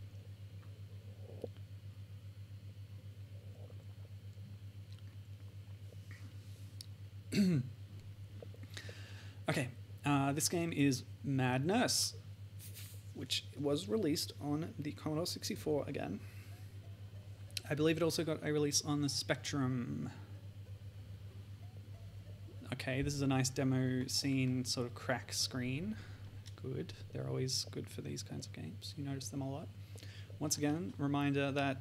Okay, this game is Madness, which was released on the Commodore 64 again. I believe it also got a release on the Spectrum. Okay, this is a nice demo scene, sort of crack screen. Good, they're always good for these kinds of games. You notice them a lot. Once again, reminder that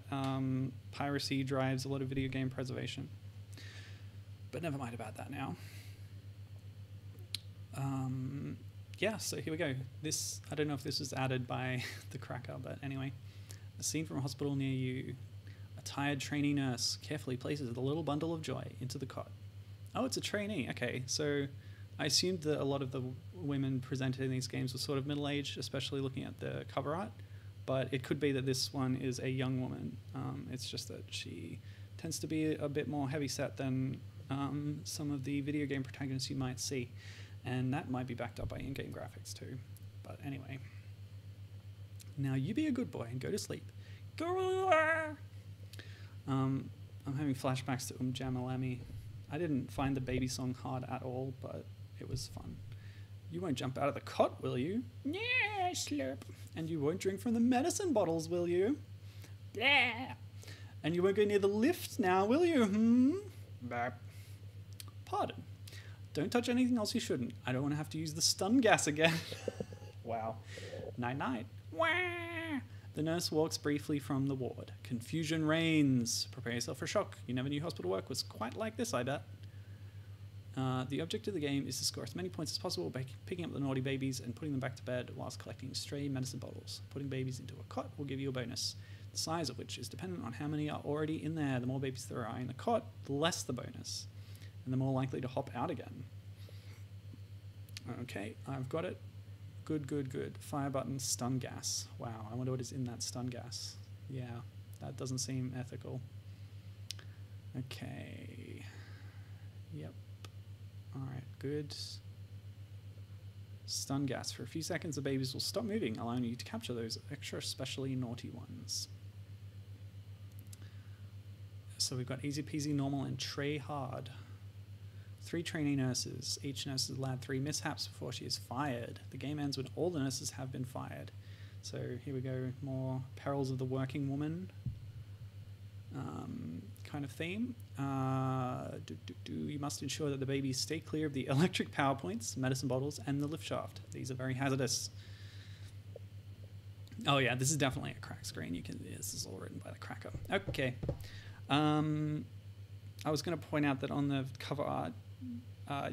piracy drives a lot of video game preservation. But never mind about that now. Yeah, so here we go. This, I don't know if this was added by the cracker, but anyway. A scene from a hospital near you. A tired trainee nurse carefully places the little bundle of joy into the cot. Oh, it's a trainee. Okay, so I assumed that a lot of the women presented in these games were sort of middle-aged, especially looking at the cover art. But it could be that this one is a young woman. It's just that she tends to be a bit more heavyset than some of the video game protagonists you might see. And that might be backed up by in-game graphics too. But anyway. Now you be a good boy and go to sleep. Go! I'm having flashbacks to Jamalami. I didn't find the baby song hard at all, but it was fun. You won't jump out of the cot, will you? Yeah, slurp. And you won't drink from the medicine bottles, will you? Yeah. And you won't go near the lift now, will you? Bah. Pardon. Don't touch anything else you shouldn't. I don't want to have to use the stun gas again. Wow. Night-night. Wah! The nurse walks briefly from the ward. Confusion reigns. Prepare yourself for shock. You never knew hospital work was quite like this, I bet. The object of the game is to score as many points as possible by picking up the naughty babies and putting them back to bed whilst collecting stray medicine bottles. Putting babies into a cot will give you a bonus, the size of which is dependent on how many are already in there. The more babies there are in the cot, the less the bonus, and the more likely to hop out again. Okay, I've got it. Good, good, good. Fire button, stun gas. Wow, I wonder what is in that stun gas. Yeah, that doesn't seem ethical. Okay. Yep. Alright, good. Stun gas. For a few seconds, the babies will stop moving, allowing you to capture those extra especially naughty ones. So we've got easy peasy, normal, and tray hard. 3 trainee nurses. Each nurse has allowed 3 mishaps before she is fired. The game ends when all the nurses have been fired. So here we go, more perils of the working woman kind of theme. You must ensure that the babies stay clear of the electric power points, medicine bottles, and the lift shaft. These are very hazardous. Oh yeah, this is definitely a crack screen. This is all written by the cracker. Okay. I was going to point out that on the cover art,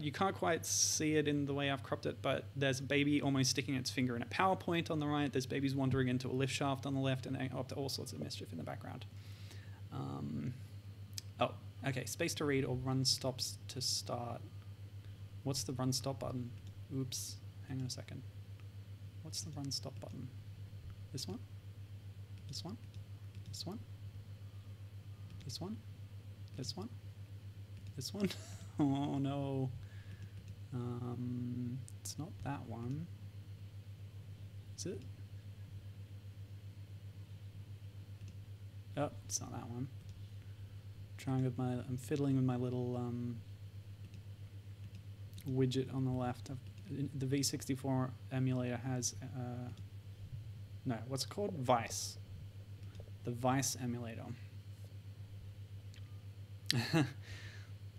you can't quite see it in the way I've cropped it, but there's a baby almost sticking its finger in a PowerPoint on the right. There's babies wandering into a lift shaft on the left, and up to all sorts of mischief in the background. Oh, okay. Space to read or run stops to start. What's the run stop button? Oops. Hang on a second. What's the run stop button? This one? This one? This one? This one? This one? This one? Oh no. It's not that one. Is it? Oh, it's not that one. I'm fiddling with my little widget on the left. The V64 emulator has no, what's it called? Vice. The Vice emulator.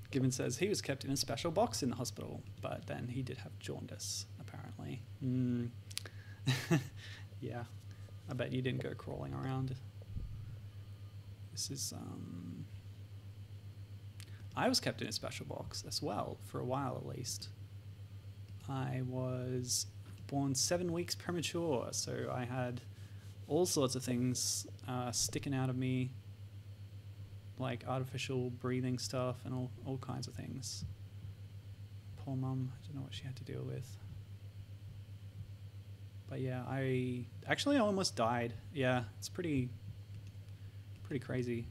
Gibbon says he was kept in a special box in the hospital, but then he did have jaundice, apparently. Yeah, I bet you didn't go crawling around. This is, I was kept in a special box as well, for a while at least. I was born 7 weeks premature, so I had all sorts of things sticking out of me, like artificial breathing stuff and all kinds of things. Poor mum, I don't know what she had to deal with. But yeah, I almost died. Yeah, it's pretty crazy.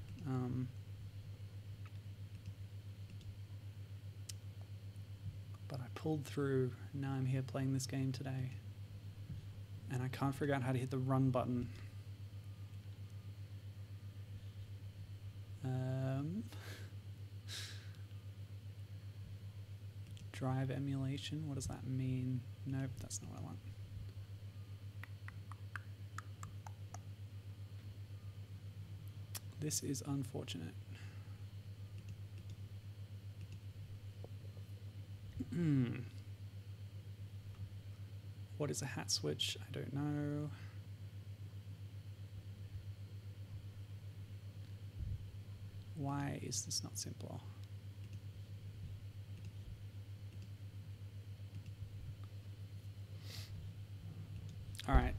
pulled through. Now I'm here playing this game today. And I can't figure out how to hit the run button. Drive emulation, what does that mean? Nope, that's not what I want. This is unfortunate. What is a hat switch? I don't know. Why is this not simpler? All right.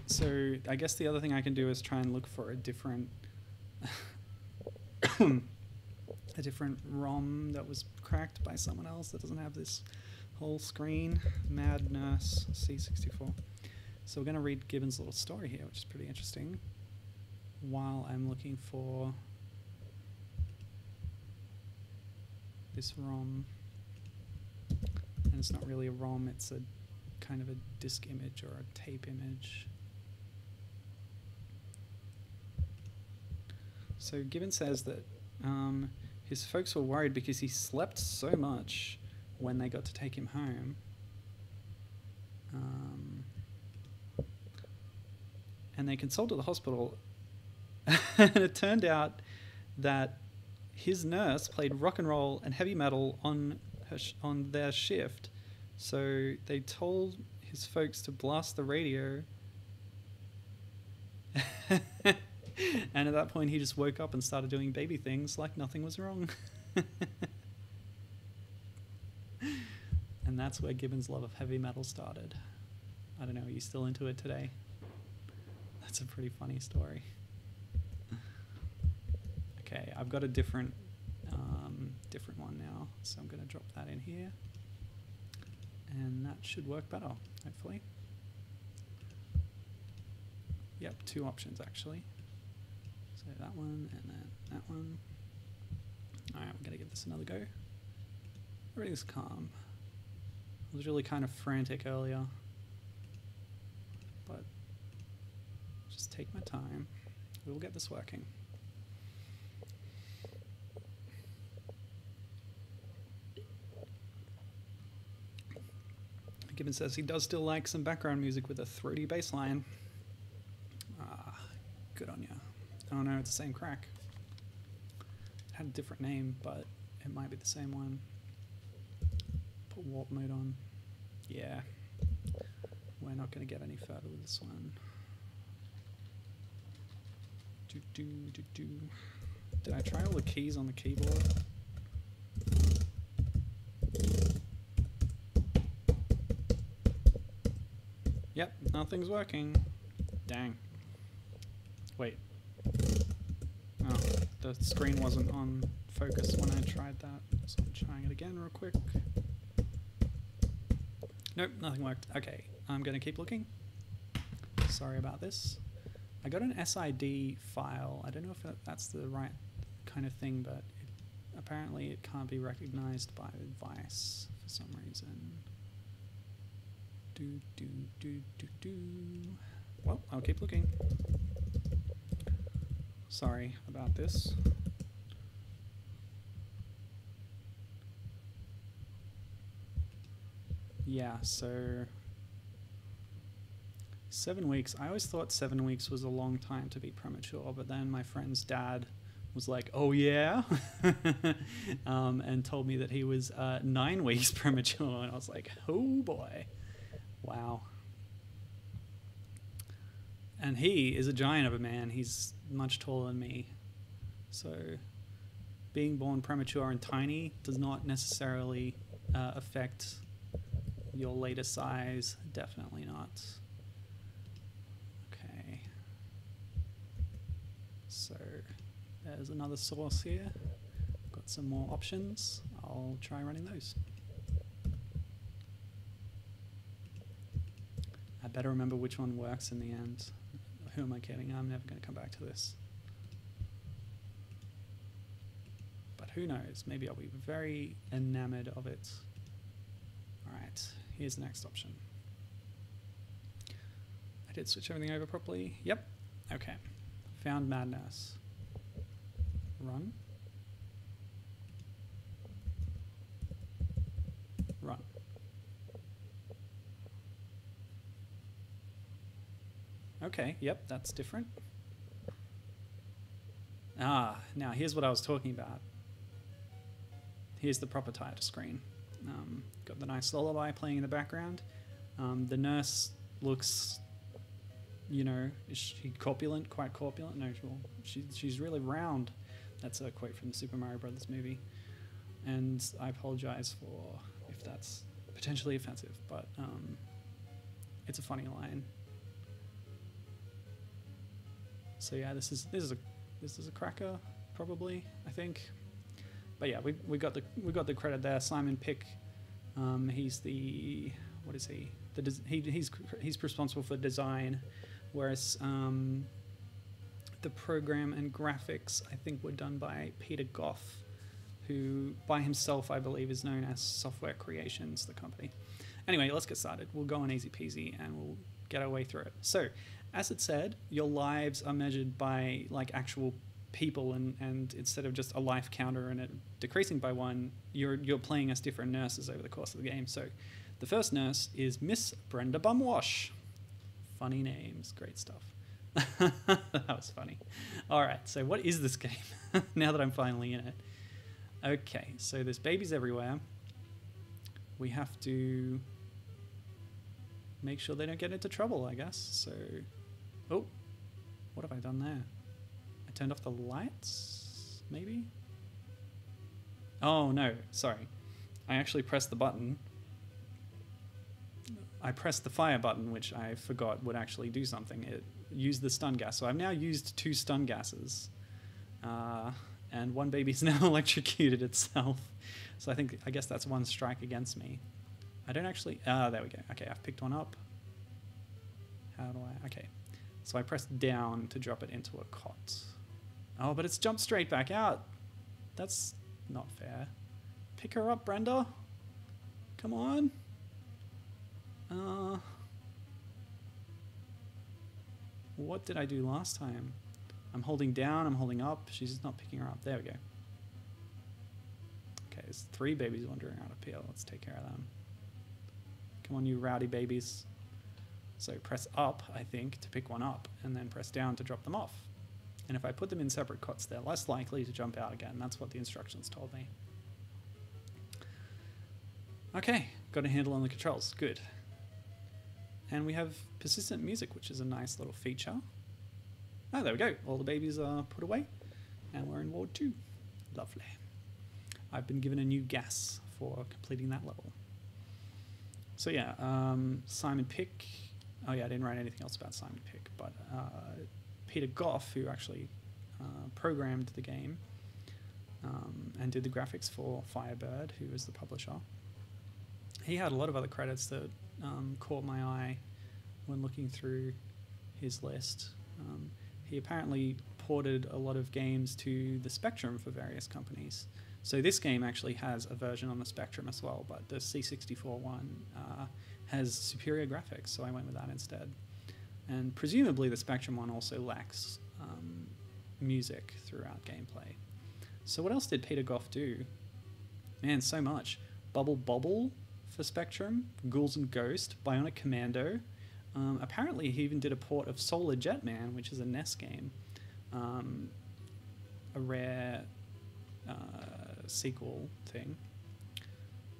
So I guess the other thing I can do is try and look for a different a different ROM that was cracked by someone else that doesn't have this whole screen. Madness C64. So we're going to read Gibbon's little story here, which is pretty interesting, while I'm looking for this ROM. And it's not really a ROM, it's a kind of a disk image or a tape image. So Gibbon says that his folks were worried because he slept so much when they got to take him home. And they consulted the hospital, and it turned out that his nurse played rock and roll and heavy metal on their shift. So they told his folks to blast the radio. And at that point, he just woke up and started doing baby things like nothing was wrong. And that's where Gibbon's love of heavy metal started. I don't know, are you still into it today? That's a pretty funny story. Okay, I've got a different one now, so I'm going to drop that in here. And that should work better, hopefully. Yep, two options actually. So that one and then that one. Alright, we're going to give this another go. Everything's calm. I was really kind of frantic earlier, but just take my time. We'll get this working. Gibbon says he does still like some background music with a throaty bass line. Ah, good on ya. Oh no, it's the same crack. It had a different name, but it might be the same one. Put warp mode on. Yeah. We're not going to get any further with this one. Did I try all the keys on the keyboard? Yep, nothing's working. Dang. Wait. Oh, the screen wasn't on focus when I tried that, so I'm trying it again real quick. Nope, nothing worked. Okay, I'm going to keep looking. Sorry about this. I got an SID file. I don't know if that's the right kind of thing, but apparently it can't be recognized by Vice for some reason. Well, I'll keep looking. Sorry about this. Yeah, so 7 weeks. I always thought 7 weeks was a long time to be premature, but then my friend's dad was like, oh yeah? And told me that he was 9 weeks premature, and I was like, oh boy. Wow. And he is a giant of a man. He's much taller than me. So being born premature and tiny does not necessarily affect your later size. Definitely not. Okay. So there's another source here. Got some more options. I'll try running those. I better remember which one works in the end. Who am I kidding? I'm never going to come back to this. But who knows? Maybe I'll be very enamored of it here's the next option. I did switch everything over properly. Yep. Okay. Found Madness. Run. Run. Okay, yep, that's different. Ah, now here's what I was talking about. Here's the proper title screen. Got the nice lullaby playing in the background. The nurse looks, you know, is she corpulent? Quite corpulent? No, well, she's really round. That's a quote from the Super Mario Brothers movie. And I apologize for if that's potentially offensive, but it's a funny line. So yeah, this is a cracker, probably, I think. But yeah, we got the credit there. Simon Pick, he's the, what is he? He's responsible for design, whereas the program and graphics I think were done by Peter Goff, who by himself I believe is known as Software Creations, the company. Anyway, let's get started. We'll go on easy peasy and we'll get our way through it. So, as it said, your lives are measured by like actual people, and instead of just a life counter and it decreasing by one, you're playing as different nurses over the course of the game. So, the first nurse is Miss Brenda Bumwash. Funny names, great stuff. That was funny. All right, so what is this game? Now that I'm finally in it. Okay, so there's babies everywhere. We have to make sure they don't get into trouble, I guess. So, oh, what have I done there? I turned off the lights, maybe? Oh, no, sorry. I actually pressed the button. I pressed the fire button, which I forgot would actually do something. It used the stun gas. So I've now used 2 stun gases. And one baby's now electrocuted itself. So I guess that's 1 strike against me. I don't actually... there we go. Okay, I've picked one up. How do I... Okay. So I pressed down to drop it into a cot. Oh, but it's jumped straight back out. That's not fair. Pick her up, Brenda. Come on. What did I do last time? I'm holding down, I'm holding up. She's just not picking her up. There we go. Okay, there's 3 babies wandering around up here. Let's take care of them. Come on, you rowdy babies. So press up, I think, to pick one up, and then press down to drop them off. And if I put them in separate cots, they're less likely to jump out again. That's what the instructions told me. Okay, got a handle on the controls. Good. And we have persistent music, which is a nice little feature. Oh, there we go. All the babies are put away, and we're in Ward 2. Lovely. I've been given a new gas for completing that level. So yeah, Simon Pick. Oh yeah, I didn't write anything else about Simon Pick, but Peter Goff, who actually programmed the game and did the graphics for Firebird, who was the publisher. He had a lot of other credits that caught my eye when looking through his list. He apparently ported a lot of games to the Spectrum for various companies. So this game actually has a version on the Spectrum as well, but the C64 one has superior graphics, so I went with that instead. And presumably the Spectrum one also lacks music throughout gameplay. So what else did Peter Goff do? Man, so much. Bubble Bobble for Spectrum, Ghouls and Ghost, Bionic Commando. Apparently he even did a port of Solar Jetman, which is a NES game. A rare sequel thing.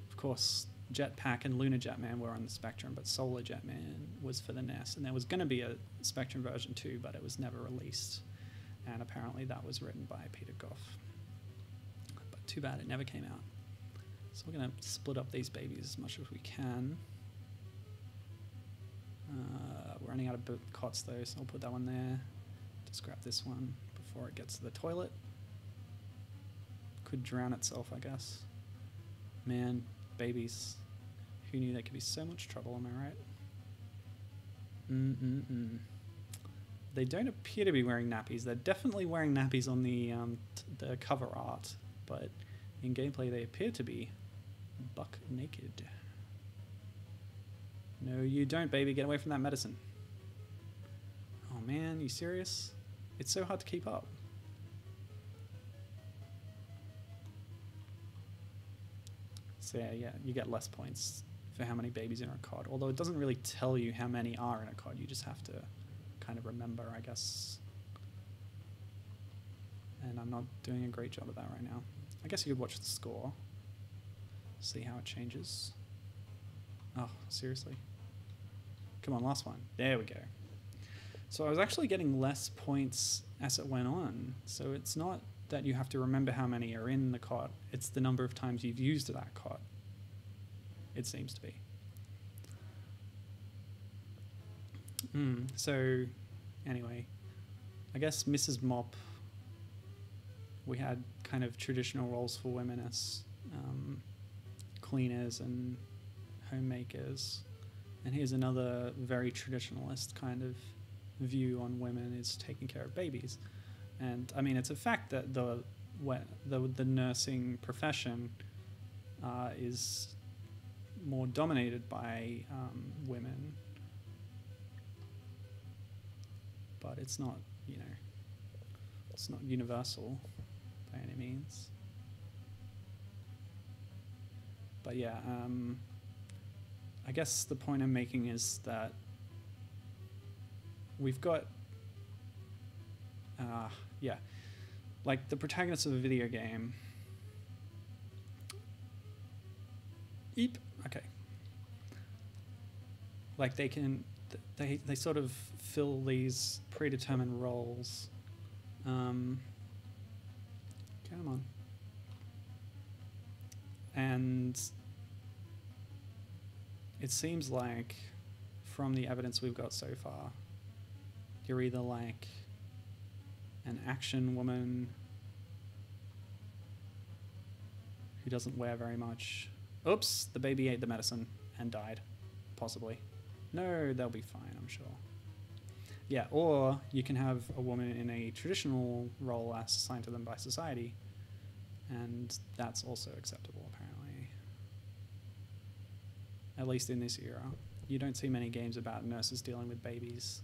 Of course, Jetpack and Lunar Jetman were on the Spectrum, but Solar Jetman was for the NES. And there was going to be a Spectrum version too, but it was never released. And apparently that was written by Peter Goff. But too bad it never came out. So we're going to split up these babies as much as we can. We're running out of cots though, so I'll put that one there. Just grab this one before it gets to the toilet. Could drown itself, I guess. Man, babies. Who knew they could be so much trouble, am I right? They don't appear to be wearing nappies. They're definitely wearing nappies on the cover art, but in gameplay they appear to be buck naked. No, you don't, baby. Get away from that medicine. Oh man, you serious? It's so hard to keep up. So yeah, you get less points for how many babies in a cod. Although it doesn't really tell you how many are in a cod. You just have to kind of remember, I guess. And I'm not doing a great job of that right now. I guess you could watch the score. See how it changes. Oh, seriously? Come on, last one. There we go. So I was actually getting less points as it went on. So it's not that you have to remember how many are in the cot. It's the number of times you've used that cot. It seems to be. So, anyway, I guess Mrs. Mopp, we had kind of traditional roles for women as cleaners and homemakers. And here's another very traditionalist kind of view on women, is taking care of babies. And I mean, it's a fact that the nursing profession is more dominated by women, but it's not, you know, it's not universal by any means. But yeah, I guess the point I'm making is that we've got, yeah, like the protagonists of a video game. Eep. Okay. Like they can, they sort of fill these predetermined roles. Come on. And it seems like, from the evidence we've got so far, you're either like an action woman who doesn't wear very much. Oops, the baby ate the medicine and died, possibly. No, they'll be fine, I'm sure. Yeah, or you can have a woman in a traditional role as assigned to them by society, and that's also acceptable, apparently. At least in this era. You don't see many games about nurses dealing with babies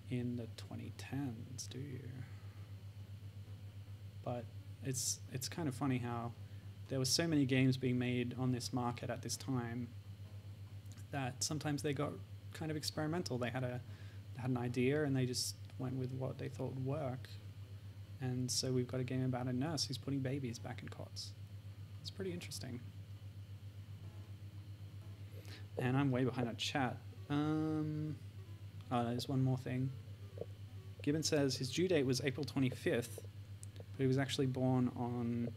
in the 2010s, do you? But it's kind of funny how there were so many games being made on this market at this time that sometimes they got kind of experimental. They had an idea and they just went with what they thought would work. And so we've got a game about a nurse who's putting babies back in cots. It's pretty interesting. And I'm way behind on chat. Oh, there's one more thing. Gibbon says his due date was April 25th, but he was actually born on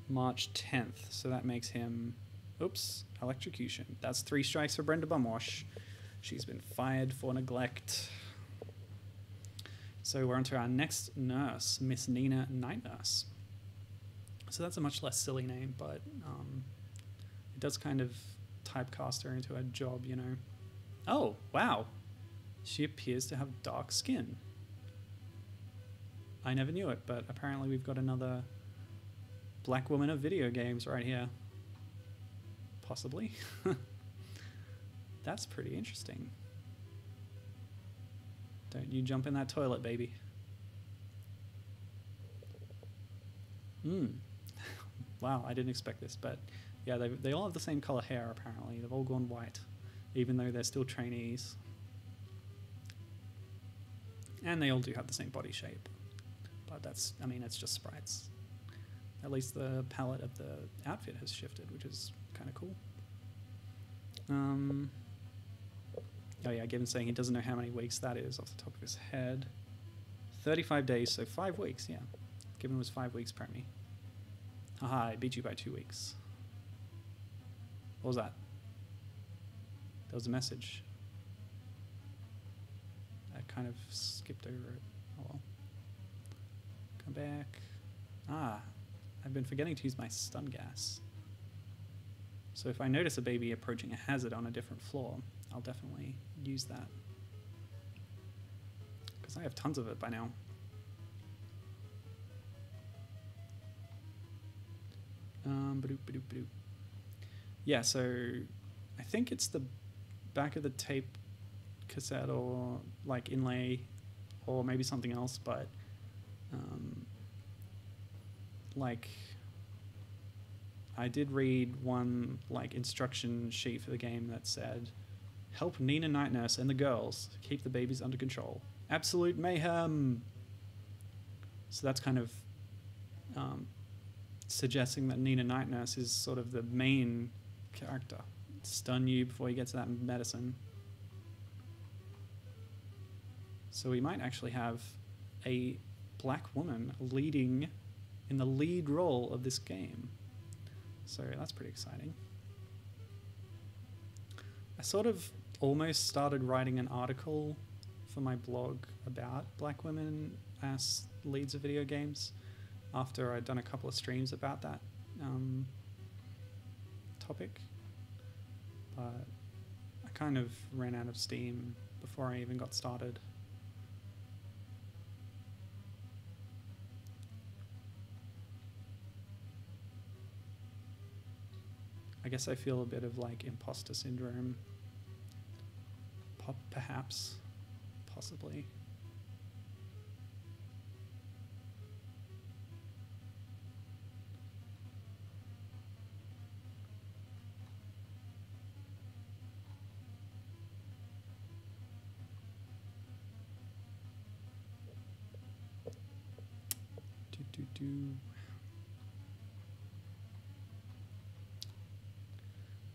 March 10th, so that makes him, oops, electrocution. That's 3 strikes for Brenda Bumwash. She's been fired for neglect. So we're on to our next nurse, Miss Nina Night Nurse. So that's a much less silly name, but it does kind of typecast her into a job, you know. Oh, wow. She appears to have dark skin. I never knew it, but apparently we've got another black woman of video games right here. Possibly. That's pretty interesting. Don't you jump in that toilet, baby. Wow, I didn't expect this, but yeah, they all have the same color hair, apparently. They've all gone white, even though they're still trainees. And they all do have the same body shape. But that's, I mean, it's just sprites. At least the palette of the outfit has shifted, which is kind of cool. Oh yeah, Gibbon's saying he doesn't know how many weeks that is off the top of his head. 35 days, so 5 weeks, yeah. Gibbon was 5 weeks pregnant. Haha, I beat you by 2 weeks. What was that? There was a message. I kind of skipped over it. Oh well. Come back. Ah, I've been forgetting to use my stun gas. So if I notice a baby approaching a hazard on a different floor, I'll definitely use that. Because I have tons of it by now. Yeah, so I think it's the back of the tape cassette or like inlay or maybe something else, but like I did read one like instruction sheet for the game that said, help Nina Night Nurse and the girls keep the babies under control. Absolute mayhem. So that's kind of suggesting that Nina Night Nurse is sort of the main character. Stun you before you get to that medicine. So we might actually have a black woman leading in the lead role of this game. So that's pretty exciting. I sort of almost started writing an article for my blog about black women as leads of video games after I'd done a couple of streams about that topic. But I kind of ran out of steam before I even got started. I guess I feel a bit of like imposter syndrome. Perhaps. Possibly.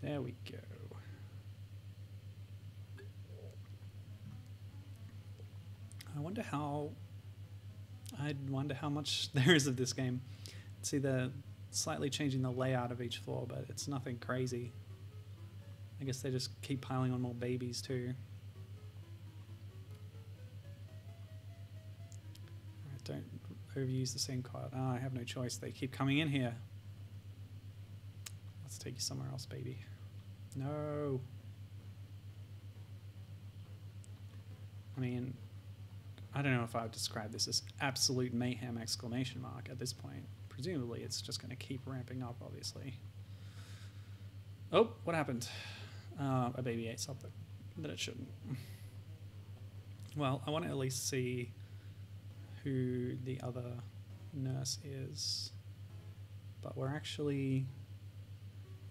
There we go. I'd wonder how much there is of this game. See, they're slightly changing the layout of each floor, but it's nothing crazy. I guess they just keep piling on more babies too. Alright, don't overuse the same card. Ah, I have no choice. They keep coming in here. Let's take you somewhere else, baby. No. I mean, I don't know if I would describe this as absolute mayhem exclamation mark at this point. Presumably it's just going to keep ramping up, obviously. Oh, what happened? A baby ate something that it shouldn't. Well, I want to at least see who the other nurse is. But we're actually...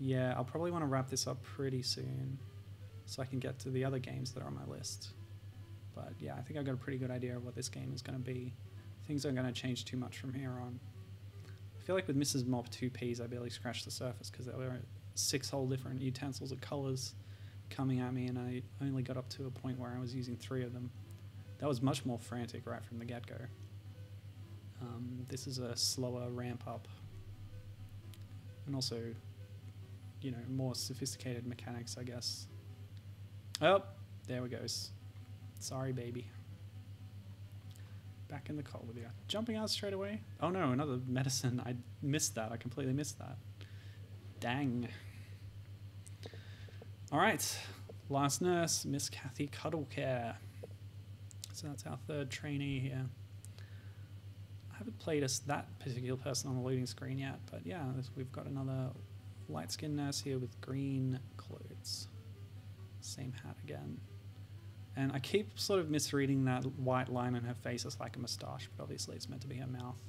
Yeah, I'll probably want to wrap this up pretty soon so I can get to the other games that are on my list. But yeah, I think I've got a pretty good idea of what this game is going to be. Things aren't going to change too much from here on. I feel like with Mrs. Mopp 2Ps, I barely scratched the surface because there were 6 whole different utensils of colours coming at me, and I only got up to a point where I was using 3 of them. That was much more frantic right from the get-go. This is a slower ramp up. And also, you know, more sophisticated mechanics, I guess. Oh, there we go. Sorry, baby. Back in the call with you. Jumping out straight away? Oh no, another medicine. I missed that. I completely missed that. Dang. Alright. Last nurse, Miss Kathy Cuddlecare. So that's our 3rd trainee here. I haven't played as that particular person on the loading screen yet, but yeah, we've got another light-skinned nurse here with green clothes. Same hat again. And I keep sort of misreading that white line on her face as like a moustache, but obviously it's meant to be her mouth.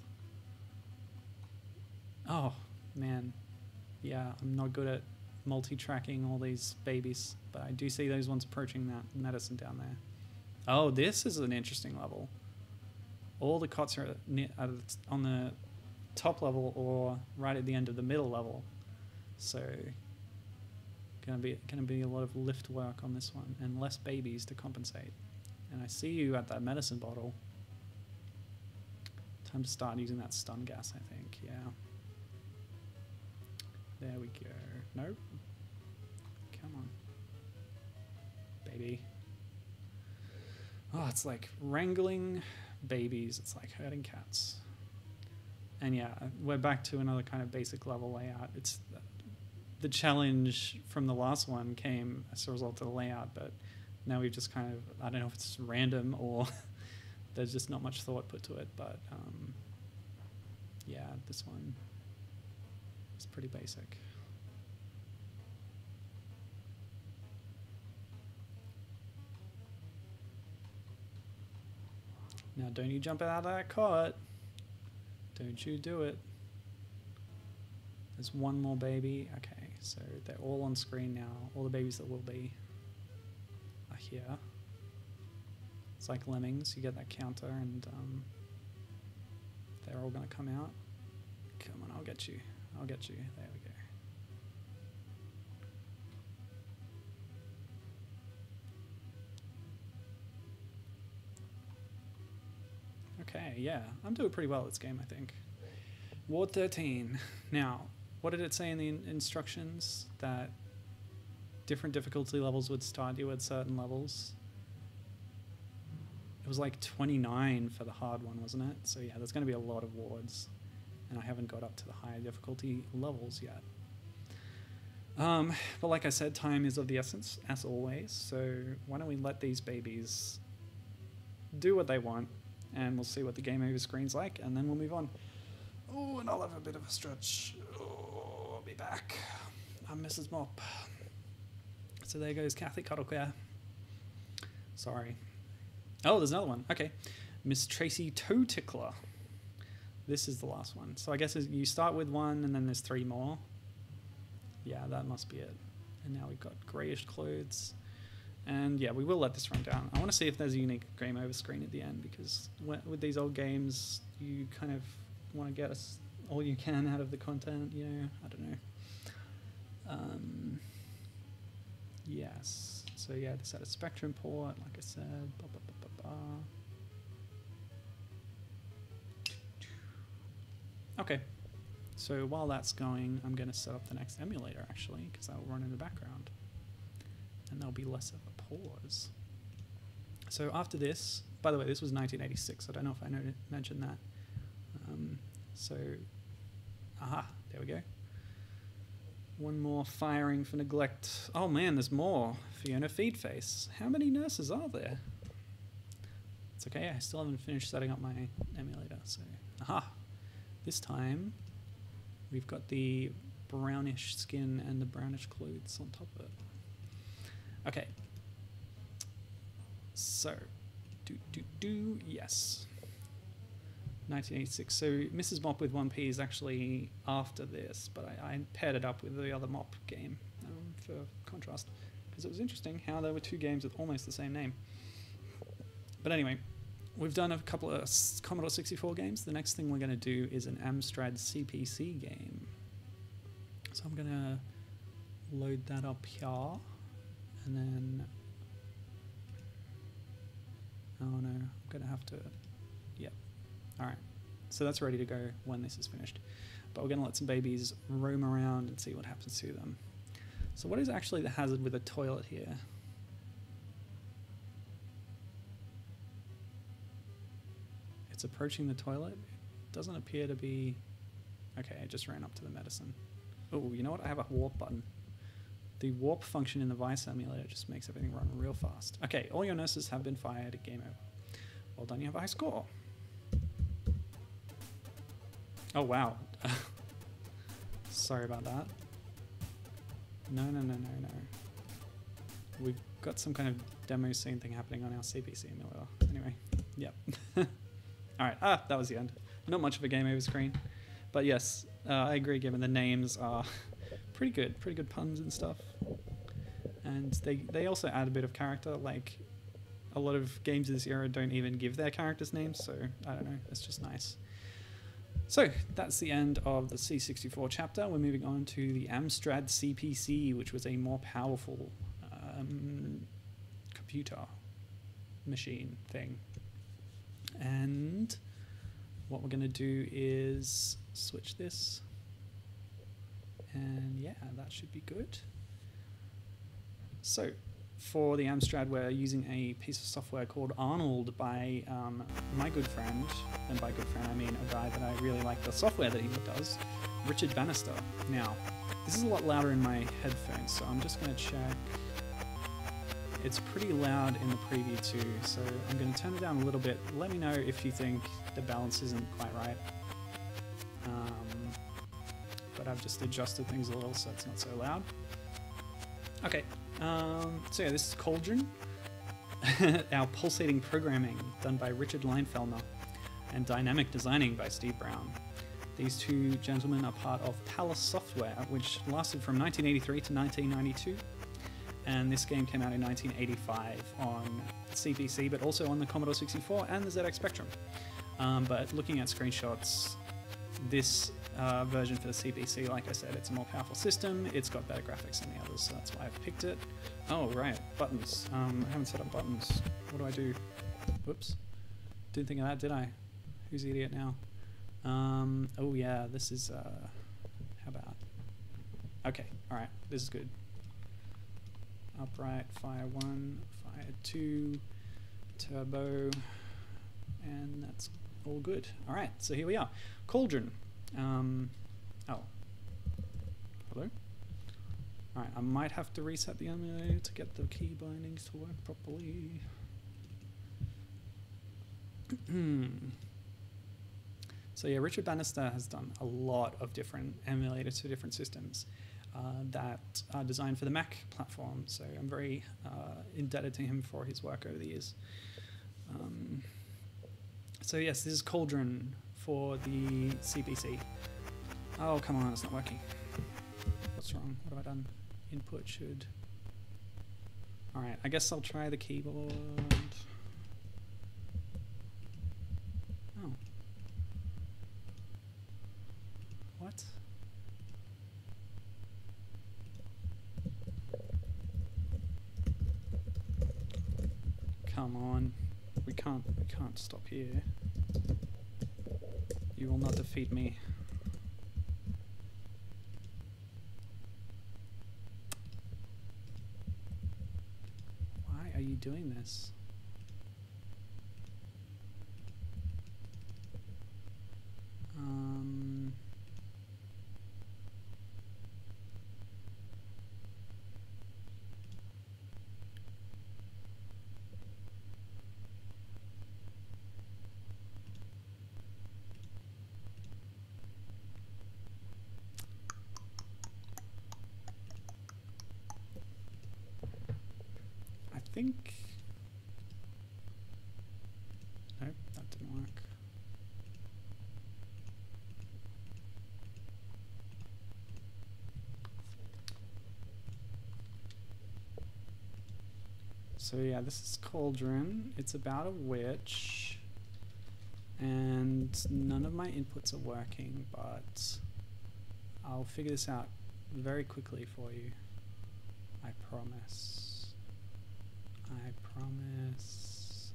Oh, man. Yeah, I'm not good at multi-tracking all these babies, but I do see those ones approaching that medicine down there. Oh, this is an interesting level. All the cots are on the top level or right at the end of the middle level. So... Gonna be a lot of lift work on this one, and less babies to compensate. And I see you at that medicine bottle. Time to start using that stun gas, I think. Yeah. There we go. Nope. Come on, baby. Oh, it's like wrangling babies. It's like herding cats. And yeah, we're back to another kind of basic level layout. It's the challenge from the last one came as a result of the layout, but now we've just kind of, I don't know if it's random or there's just not much thought put to it, but yeah, this one is pretty basic. Now don't you jump out of that cot. Don't you do it. There's one more baby. Okay, so they're all on screen now. All the babies that will be are here. It's like lemmings. You get that counter and they're all going to come out. Come on, I'll get you. I'll get you. There we go. Okay, yeah, I'm doing pretty well at this game, I think. Ward 13. Now, what did it say in the instructions? That different difficulty levels would start you at certain levels. It was like 29 for the hard one, wasn't it? So yeah, there's going to be a lot of wards. And I haven't got up to the higher difficulty levels yet. But like I said, time is of the essence, as always. So why don't we let these babies do what they want. And we'll see what the game over screen's like, and then we'll move on. Oh, and I'll have a bit of a stretch. Oh, I'll be back. I'm Mrs. Mopp. So there goes Kathy Cuddlecare. Sorry. Oh, there's another one. Okay. Miss Tracy Toe Tickler. This is the last one. So I guess you start with one, and then there's 3 more. Yeah, that must be it. And now we've got greyish clothes. And yeah, we will let this run down. I want to see if there's a unique game over screen at the end, because with these old games, you kind of want to get us all you can out of the content, you know, I don't know. Yes, so yeah, this had a Spectrum port, like I said. Okay, so while that's going, I'm going to set up the next emulator, actually, because that will run in the background. And there'll be less of a pause. So after this, by the way, this was 1986. I don't know if I mentioned that. Aha, there we go. One more firing for neglect. Oh man, there's more. Fiona Feedface. How many nurses are there? It's okay, I still haven't finished setting up my emulator. So, aha. This time, we've got the brownish skin and the brownish clothes on top of it. Okay, so, yes, 1986. So Mrs. Mopp with 1P is actually after this, but I paired it up with the other Mopp game for contrast, because it was interesting how there were 2 games with almost the same name. But anyway, we've done a couple of Commodore 64 games. The next thing we're going to do is an Amstrad CPC game. So I'm going to load that up here. And then, oh no, I'm going to have to, yep. All right, so that's ready to go when this is finished. But we're going to let some babies roam around and see what happens to them. So what is actually the hazard with a toilet here? It's approaching the toilet. It doesn't appear to be, okay, I just ran up to the medicine. Oh, you know what, I have a warp button. The warp function in the Vice emulator just makes everything run real fast. Okay, all your nurses have been fired at game over. Well done, you have a high score. Oh, wow. Sorry about that. No. We've got some kind of demo scene thing happening on our CPC emulator. Anyway, yep. Alright, that was the end. Not much of a game over screen. But yes, I agree, given the names are pretty good puns and stuff. And they also add a bit of character, like a lot of games of this era don't even give their characters names, so I don't know, it's just nice. So that's the end of the C64 chapter. We're moving on to the Amstrad CPC, which was a more powerful computer machine thing. And what we're going to do is switch this. And yeah, that should be good. So for the Amstrad, we're using a piece of software called Arnold by my good friend, and by good friend I mean a guy that I really like the software that he does, Richard Bannister. Now, this is a lot louder in my headphones, so I'm just going to check. It's pretty loud in the preview too, so I'm going to turn it down a little bit. Let me know if you think the balance isn't quite right. But I've just adjusted things a little so it's not so loud. Okay, so yeah, this is Cauldron. our pulsating programming done by Richard Leinfeldner and dynamic designing by Steve Brown. These two gentlemen are part of Palace Software, which lasted from 1983 to 1992. And this game came out in 1985 on CPC, but also on the Commodore 64 and the ZX Spectrum. But looking at screenshots, this version for the CPC, like I said, it's a more powerful system. It's got better graphics than the others, so that's why I've picked it. Oh, right, buttons. I haven't set up buttons. What do I do? Whoops. Didn't think of that, did I? Who's the idiot now? Oh yeah, this is, how about? Okay, alright, this is good. Upright, fire 1, fire 2, turbo, and that's all good. Alright, so here we are. Cauldron. Oh. Hello? Alright, I might have to reset the emulator to get the key bindings to work properly. So yeah, Richard Bannister has done a lot of different emulators for different systems that are designed for the Mac platform. So I'm very indebted to him for his work over the years. So yes, this is Cauldron for the CPC. Oh, come on, it's not working. What's wrong? What have I done? Input should... Alright, I guess I'll try the keyboard. Oh. What? Come on. We can't stop here. You will not defeat me. Why are you doing this? I think... Nope, that didn't work. So yeah, this is Cauldron. It's about a witch. And none of my inputs are working, but I'll figure this out very quickly for you. I promise. I promise.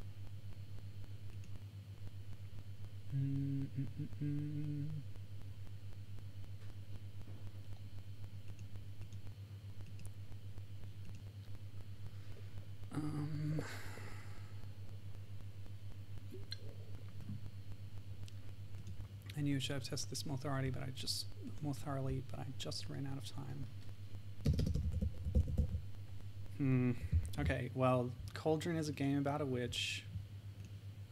I knew I should have tested this more thoroughly, but I just ran out of time. Okay, well, Cauldron is a game about a witch.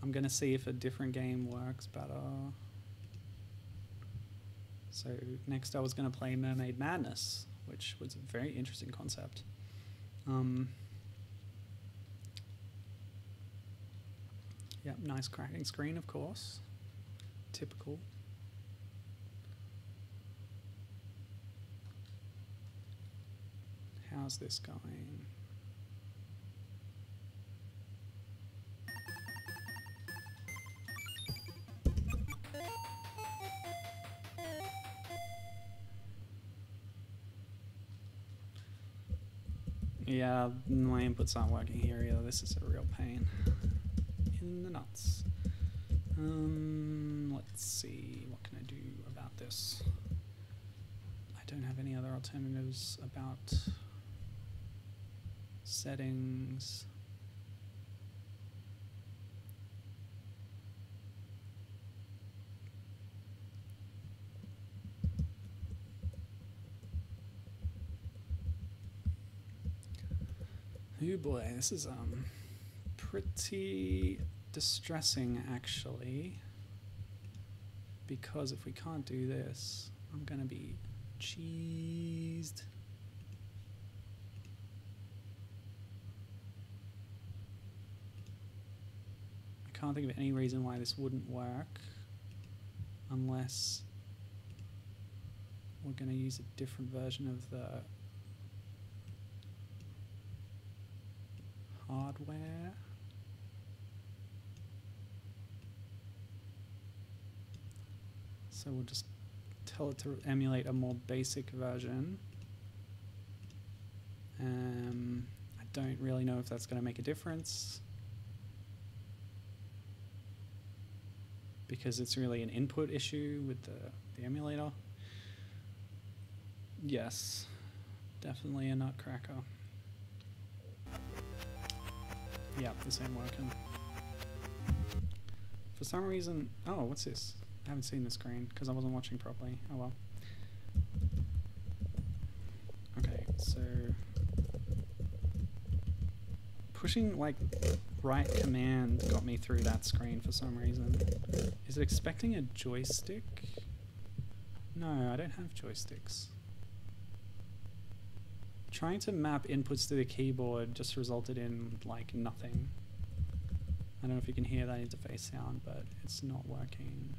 I'm gonna see if a different game works better. So next I was gonna play Mermaid Madness, which was a very interesting concept. Yep, nice cracking screen, of course. Typical. How's this going? Yeah, my inputs aren't working here either. This is a real pain in the nuts. Let's see, what can I do about this? I don't have any other alternatives about settings. Oh boy, this is pretty distressing actually, because if we can't do this, I'm gonna be cheesed. can't think of any reason why this wouldn't work unless we're going to use a different version of the hardware. So we'll just tell it to emulate a more basic version. I don't really know if that's going to make a difference, because it's really an input issue with the emulator. Yes, definitely a nutcracker. Yeah, this ain't working. For some reason... Oh, what's this? I haven't seen the screen because I wasn't watching properly. Oh well. Okay, so... pushing, like, right command got me through that screen for some reason. Is it expecting a joystick? No, I don't have joysticks. Trying to map inputs to the keyboard just resulted in, like, nothing. I don't know if you can hear that interface sound, but it's not working.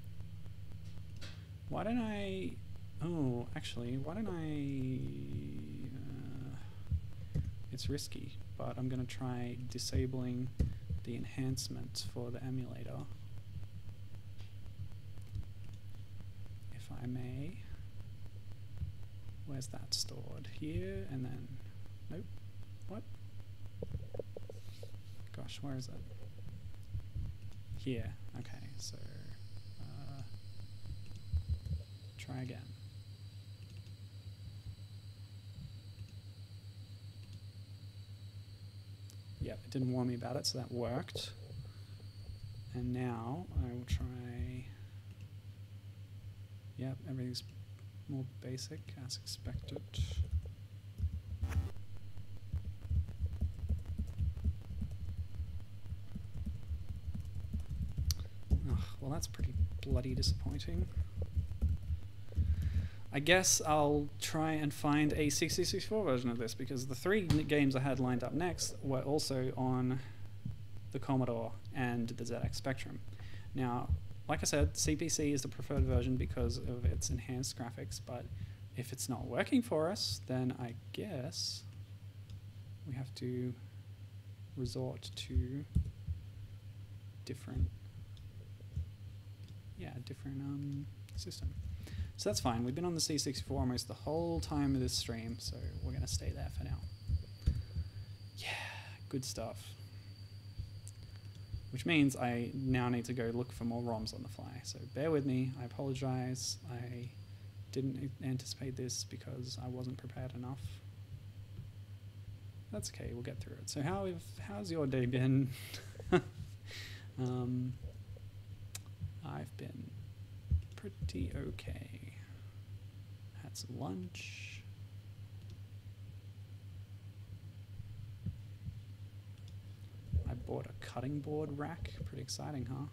Why don't I... Oh, actually, why don't I... it's risky, but I'm going to try disabling the enhancement for the emulator. If I may. Where's that stored? Here, and then... Nope. What? Gosh, where is it? Here. Okay, so... try again. Yep, it didn't warn me about it, so that worked. And now I will try... Yep, everything's more basic as expected. Ugh, well, that's pretty bloody disappointing. I guess I'll try and find a 64 version of this, because the 3 games I had lined up next were also on the Commodore and the ZX Spectrum. Now, like I said, CPC is the preferred version because of its enhanced graphics, but if it's not working for us, then I guess we have to resort to different system. So that's fine. We've been on the C64 almost the whole time of this stream, so we're going to stay there for now. Yeah, good stuff. Which means I now need to go look for more ROMs on the fly. So bear with me. I apologize. I didn't anticipate this because I wasn't prepared enough. That's okay. We'll get through it. So how's your day been? I've been pretty okay. Had some lunch. I bought a cutting board rack. Pretty exciting, huh?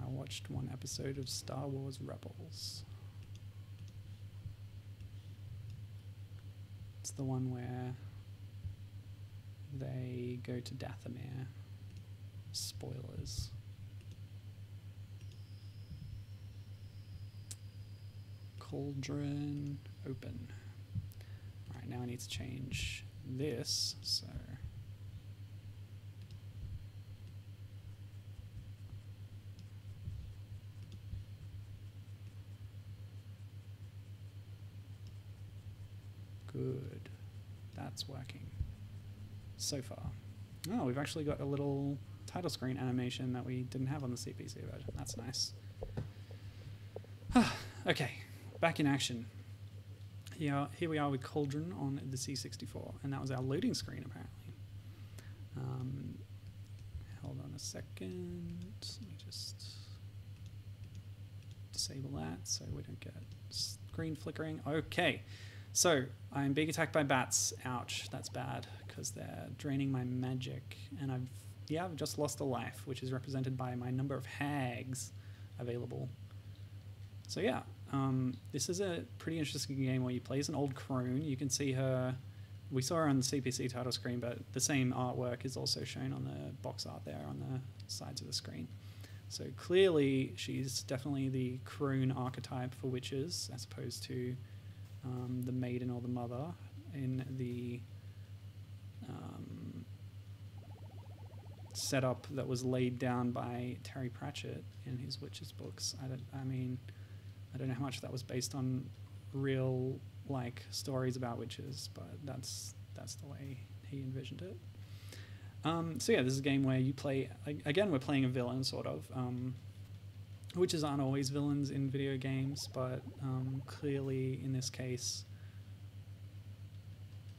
I watched one episode of Star Wars Rebels. It's the one where they go to Dathomir. Spoilers. Cauldron open. Alright, now I need to change this, so good. That's working so far. Oh, we've actually got a little title screen animation that we didn't have on the CPC version. That's nice. Okay, back in action. Here we are with Cauldron on the C64, and that was our loading screen apparently. Hold on a second. Let me just disable that so we don't get screen flickering. Okay, so I'm being attacked by bats. Ouch, that's bad because they're draining my magic, and I've just lost a life, which is represented by my number of hags available. So yeah, this is a pretty interesting game where you play as an old crone. You can see her we saw her on the CPC title screen, but the same artwork is also shown on the box art there on the sides of the screen. So clearly she's definitely the crone archetype for witches, as opposed to the maiden or the mother in the setup that was laid down by Terry Pratchett in his witches books. I don't know how much that was based on real like stories about witches, but that's the way he envisioned it. So yeah, this is a game where you play, again, we're playing a villain, sort of. Witches aren't always villains in video games, but clearly in this case,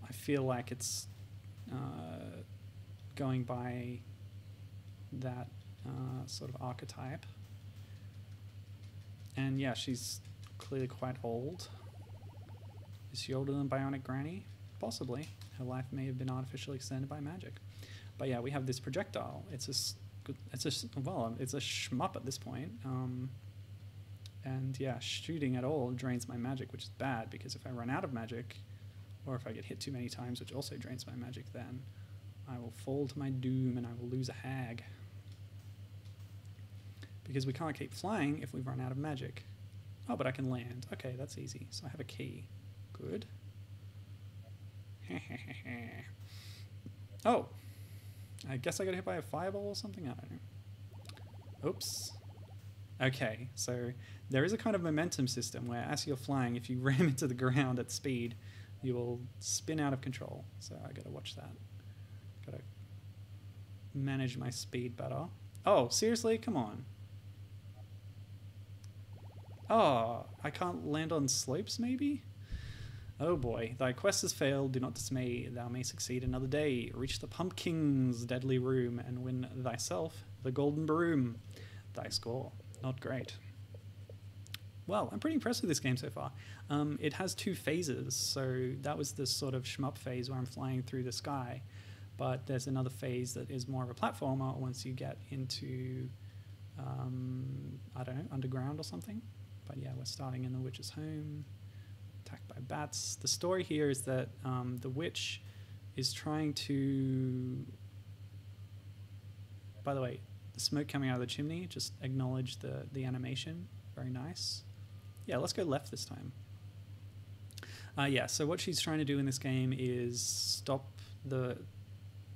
I feel like it's going by that sort of archetype. And yeah, she's clearly quite old. Is she older than Bionic Granny? Possibly. Her life may have been artificially extended by magic. But yeah, we have this projectile. It's a shmup at this point. And yeah, shooting at all drains my magic, which is bad, because if I run out of magic, or if I get hit too many times, which also drains my magic, then I will fall to my doom and I will lose a hag. Because we can't keep flying if we've run out of magic. Oh, but I can land. Okay, that's easy. So I have a key. Good. Oh! I guess I got hit by a fireball or something? I don't know. Oops. Okay, so there is a kind of momentum system where as you're flying, if you ram into the ground at speed, you will spin out of control. So I gotta watch that. Gotta manage my speed better. Oh, seriously? Come on. Oh, I can't land on slopes, maybe? Oh boy, thy quest has failed, do not dismay, thou may succeed another day. Reach the pumpkin's deadly room and win thyself the golden broom. Thy score, not great. Well, I'm pretty impressed with this game so far. It has 2 phases, so that was this sort of shmup phase where I'm flying through the sky, but there's another phase that is more of a platformer once you get into, I don't know, underground or something. But yeah, we're starting in the witch's home. Attacked by bats. The story here is that the witch is trying to... By the way, the smoke coming out of the chimney, just acknowledge the animation. Very nice. Yeah, let's go left this time. Yeah, so what she's trying to do in this game is stop the...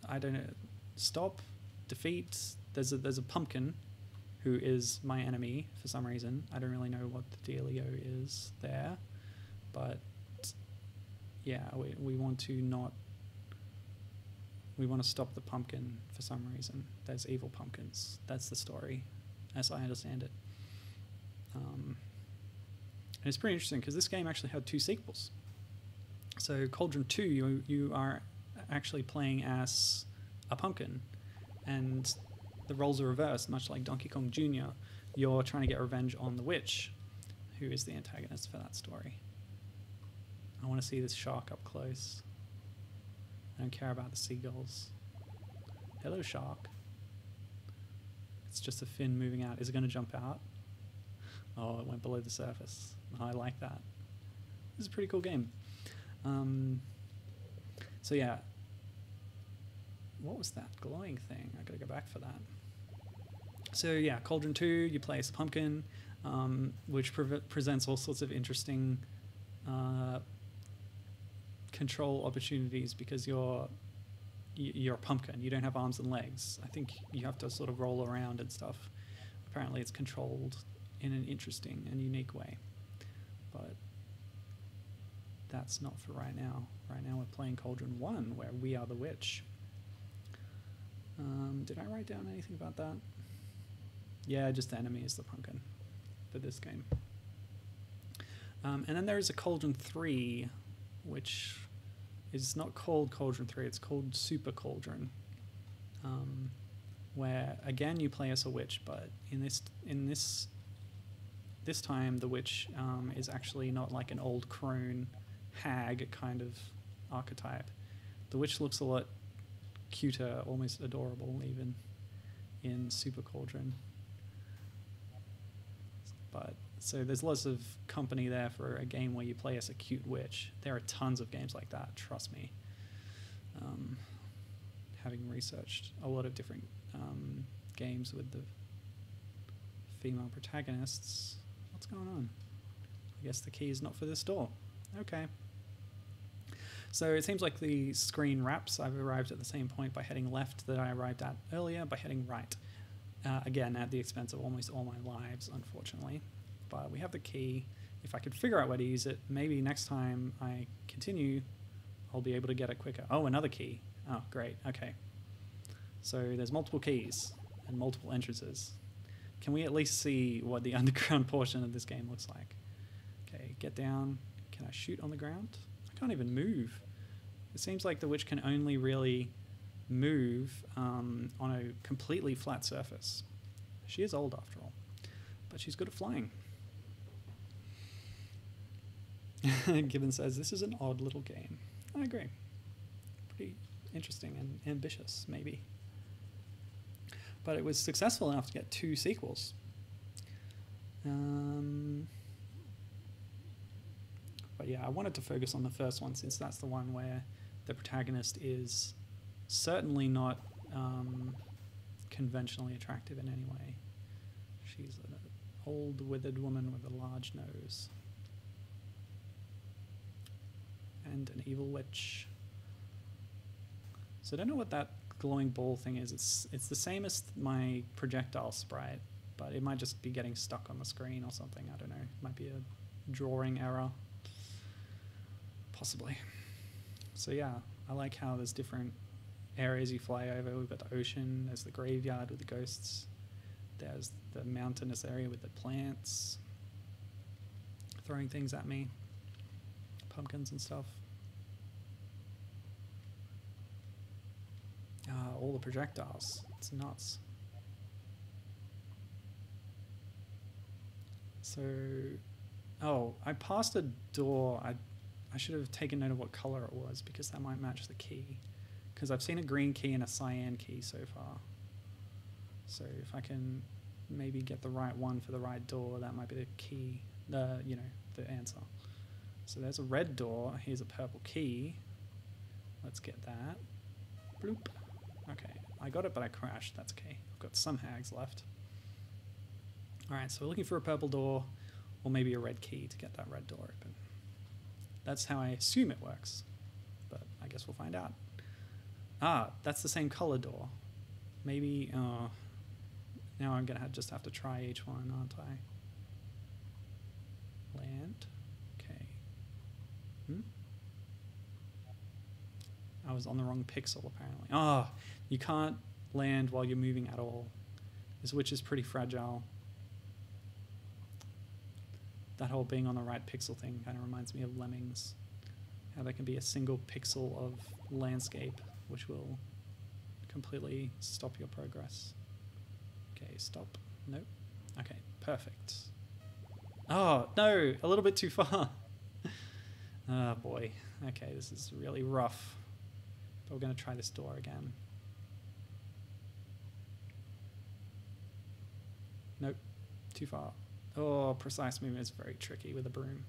I don't know... Stop, defeat... There's a pumpkin who is my enemy for some reason. I don't really know what the dealio is there. But yeah, we want to not... We want to stop the pumpkin for some reason. There's evil pumpkins. That's the story, as I understand it. And it's pretty interesting because this game actually had 2 sequels. So Cauldron 2, you are actually playing as a pumpkin, and the roles are reversed, much like Donkey Kong Jr. You're trying to get revenge on the witch, who is the antagonist for that story. I want to see this shark up close. I don't care about the seagulls. Hello, shark. It's just a fin moving out. Is it going to jump out? Oh, it went below the surface. Oh, I like that. This is a pretty cool game. So yeah. What was that glowing thing? I gotta go back for that. So yeah, Cauldron 2, you play as a pumpkin, which presents all sorts of interesting control opportunities because you're a pumpkin. You don't have arms and legs. I think you have to sort of roll around and stuff. Apparently it's controlled in an interesting and unique way. But that's not for right now. Right now we're playing Cauldron 1, where we are the witch. Did I write down anything about that? Yeah, just the enemy is the pumpkin for this game. And then there is a Cauldron 3, which is not called Cauldron 3, it's called Super Cauldron, where again you play as a witch, but in this time the witch is actually not like an old crone hag kind of archetype. The witch looks a lot cuter, almost adorable even in Super Cauldron. But so there's lots of company there for a game where you play as a cute witch. There are tons of games like that, trust me. Having researched a lot of different games with the female protagonists. What's going on? I guess the key is not for this door. Okay. So it seems like the screen wraps. I've arrived at the same point by heading left that I arrived at earlier by heading right. Again, at the expense of almost all my lives, unfortunately. But we have the key. If I could figure out where to use it, maybe next time I continue, I'll be able to get it quicker. Oh, another key. Oh, great. Okay. So there's multiple keys and multiple entrances. Can we at least see what the underground portion of this game looks like? Okay, get down. Can I shoot on the ground? I can't even move. It seems like the witch can only really move on a completely flat surface. She is old after all, but she's good at flying. Gibbon says, this is an odd little game. I agree. Pretty interesting and ambitious, maybe. But it was successful enough to get 2 sequels. But yeah, I wanted to focus on the first one since that's the one where the protagonist is certainly not conventionally attractive in any way. She's an old withered woman with a large nose. And an evil witch. So I don't know what that glowing ball thing is. It's the same as my projectile sprite, but it might just be getting stuck on the screen or something. I don't know. It might be a drawing error. Possibly. So yeah, I like how there's different areas you fly over. We've got the ocean, there's the graveyard with the ghosts, there's the mountainous area with the plants throwing things at me, pumpkins and stuff. All the projectiles. It's nuts. So, oh, I passed a door. I should have taken note of what color it was because that might match the key. Because I've seen a green key and a cyan key so far. So if I can maybe get the right one for the right door, that might be the key, the answer. So there's a red door. Here's a purple key. Let's get that. Bloop. Okay, I got it, but I crashed. That's okay. I've got some hags left. All right, so we're looking for a purple door or maybe a red key to get that red door open. That's how I assume it works, but I guess we'll find out. Ah, that's the same color door. Maybe, now I'm going to just have to try each one, aren't I? Land. Okay. I was on the wrong pixel, apparently. Oh, you can't land while you're moving at all. This witch is pretty fragile. That whole being on the right pixel thing kind of reminds me of Lemmings. How there can be a single pixel of landscape which will completely stop your progress. Okay, stop. Nope. Okay, perfect. Oh, no, a little bit too far. Oh, boy. Okay, this is really rough. But we're going to try this door again. Nope, too far. Oh, precise movement is very tricky with a broom.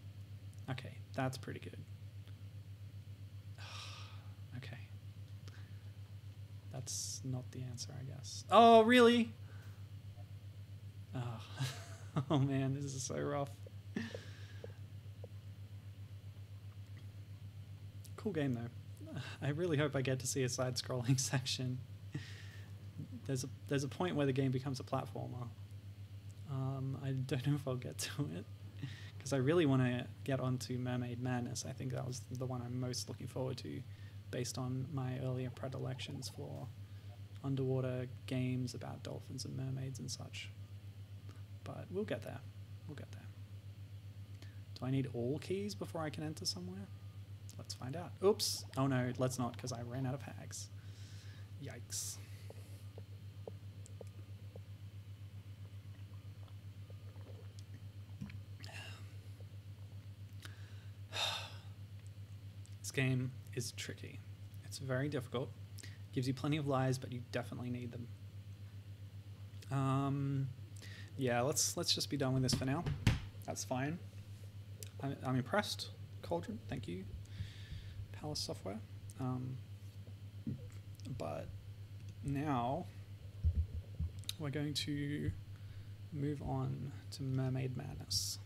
Okay, that's pretty good. Okay. That's not the answer, I guess. Oh, really? Oh, oh man, this is so rough. Cool game, though. I really hope I get to see a side-scrolling section. There's a point where the game becomes a platformer. I don't know if I'll get to it because I really want to get onto Mermaid Madness. I think that was the one I'm most looking forward to based on my earlier predilections for underwater games about dolphins and mermaids and such. But we'll get there. We'll get there. Do I need all keys before I can enter somewhere? Let's find out. Oops. Oh no, let's not because I ran out of hags. Yikes. This game is tricky. It's very difficult. Gives you plenty of lies, but you definitely need them. Yeah, let's just be done with this for now. That's fine. I'm impressed. Cauldron, thank you. Palace Software. But now we're going to move on to Mermaid Madness.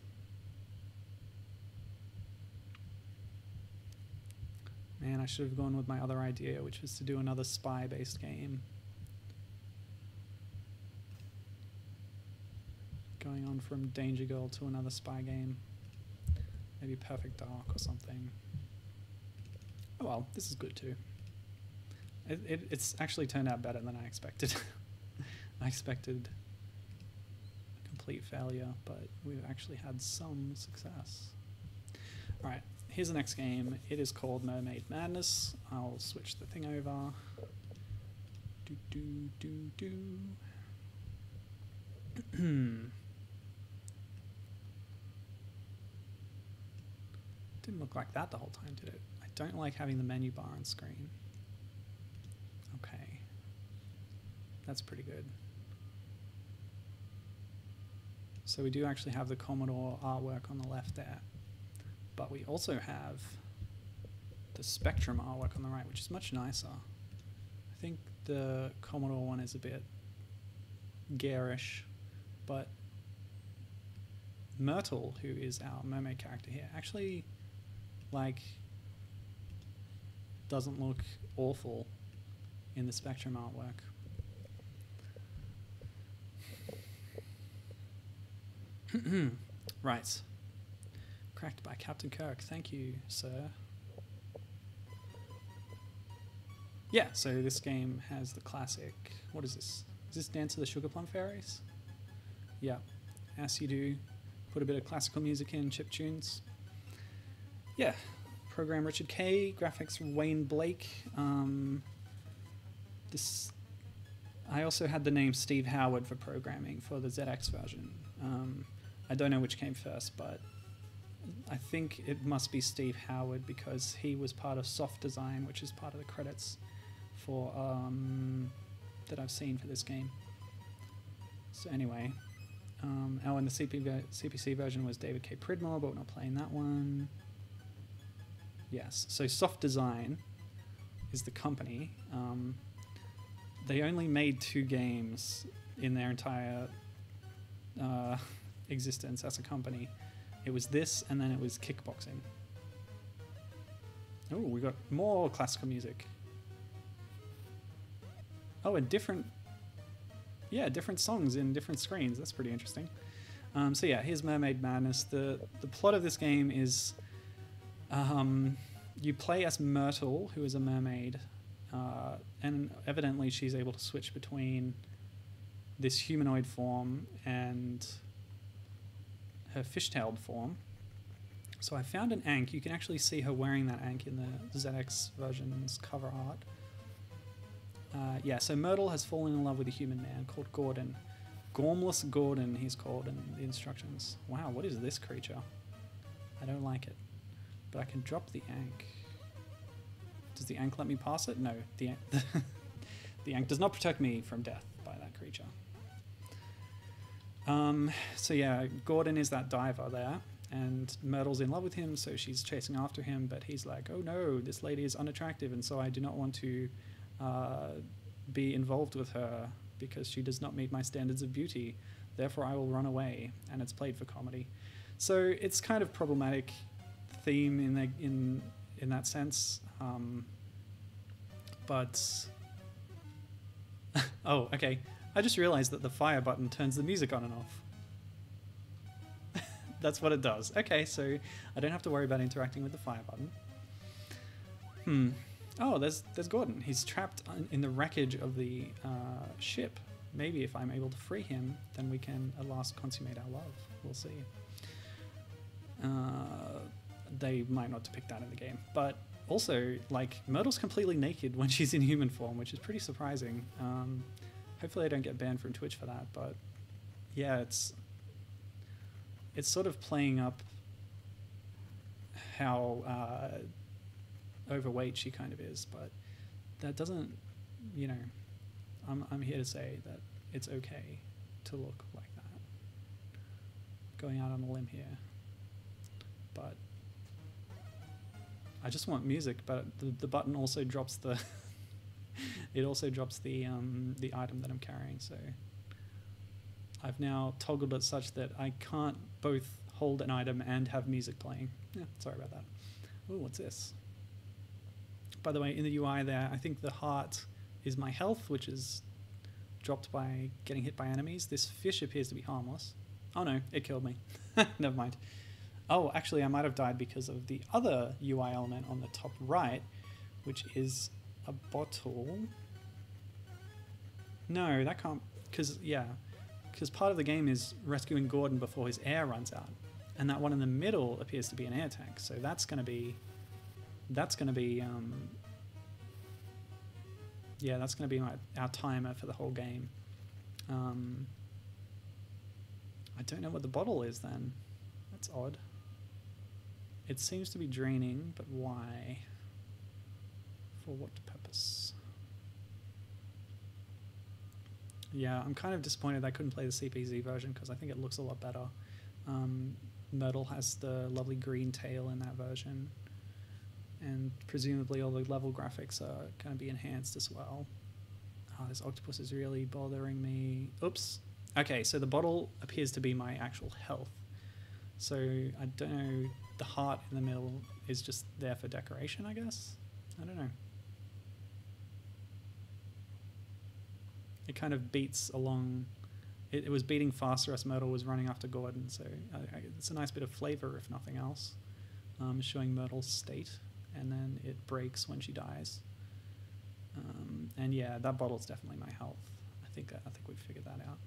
Man, I should have gone with my other idea, which was to do another spy-based game. Going on from Danger Girl to another spy game. Maybe Perfect Dark or something. Oh well, this is good too. It's actually turned out better than I expected. I expected a complete failure, but we've actually had some success. Alright, here's the next game. It is called Mermaid Madness. I'll switch the thing over. Didn't look like that the whole time, did it? I don't like having the menu bar on screen. Okay. That's pretty good. So we do actually have the Commodore artwork on the left there. But we also have the Spectrum artwork on the right, which is much nicer. I think the Commodore one is a bit garish, but Myrtle, who is our mermaid character here, actually like doesn't look awful in the Spectrum artwork. Right. Cracked by Captain Kirk. Thank you, sir. Yeah, so this game has the classic... What is this? Is this Dance of the Sugar Plum Fairies? Yeah. As you do. Put a bit of classical music in, chip tunes. Yeah. Program Richard K. Graphics Wayne Blake. This... I also had the name Steve Howard for programming for the ZX version. I don't know which came first, but I think it must be Steve Howard because he was part of Soft Design, which is part of the credits for that I've seen for this game. So anyway, and the CPC version was David K. Pridmore, but we're not playing that one. Yes, so Soft Design is the company. They only made 2 games in their entire existence as a company. It was this, and then it was Kickboxing. Oh, we got more classical music. Oh, and different songs in different screens. That's pretty interesting. So yeah, here's Mermaid Madness. The plot of this game is you play as Myrtle, who is a mermaid, and evidently she's able to switch between this humanoid form and her fish-tailed form. So I found an ankh. You can actually see her wearing that ankh in the ZX version's cover art. Yeah, so Myrtle has fallen in love with a human man called Gordon. Gormless Gordon, he's called in the instructions. Wow, what is this creature? I don't like it. But I can drop the ankh. Does the ankh let me pass it? No, the ankh does not protect me from death by that creature. So yeah, Gordon is that diver there, and Myrtle's in love with him, so she's chasing after him, but he's like, oh no, this lady is unattractive, and so I do not want to be involved with her because she does not meet my standards of beauty. Therefore, I will run away, and it's played for comedy. So it's kind of problematic theme in that sense, but oh, okay. I just realized that the fire button turns the music on and off. That's what it does. Okay, so I don't have to worry about interacting with the fire button. Oh, there's Gordon. He's trapped in the wreckage of the ship. Maybe if I'm able to free him, then we can at last consummate our love. We'll see. They might not depict that in the game. But also, like, Myrtle's completely naked when she's in human form, which is pretty surprising. Hopefully I don't get banned from Twitch for that, but yeah, it's sort of playing up how overweight she kind of is, but that doesn't, you know, I'm here to say that it's okay to look like that. Going out on a limb here. But I just want music, but the button also drops the it also drops the item that I'm carrying. So I've now toggled it such that I can't both hold an item and have music playing. Yeah, sorry about that. Oh, what's this? By the way, in the UI there, I think the heart is my health, which is dropped by getting hit by enemies. This fish appears to be harmless. Oh no, it killed me. Never mind. Oh, actually, I might have died because of the other UI element on the top right, which is a bottle. No, that can't... Because part of the game is rescuing Gordon before his air runs out. And that one in the middle appears to be an air tank. So that's going to be... That's going to be our timer for the whole game. I don't know what the bottle is then. That's odd. It seems to be draining, but why? For what purpose? Yeah, I'm kind of disappointed I couldn't play the CPZ version because I think it looks a lot better. Myrtle has the lovely green tail in that version. And presumably all the level graphics are going to be enhanced as well. Oh, this octopus is really bothering me. Oops. Okay, so the bottle appears to be my actual health. So I don't know, the heart in the middle is just there for decoration, I guess? I don't know. It kind of beats along. It was beating faster as Myrtle was running after Gordon, so it's a nice bit of flavor, if nothing else. Showing Myrtle's state, and then it breaks when she dies. And yeah, that bottle's definitely my health. I think we've figured that out.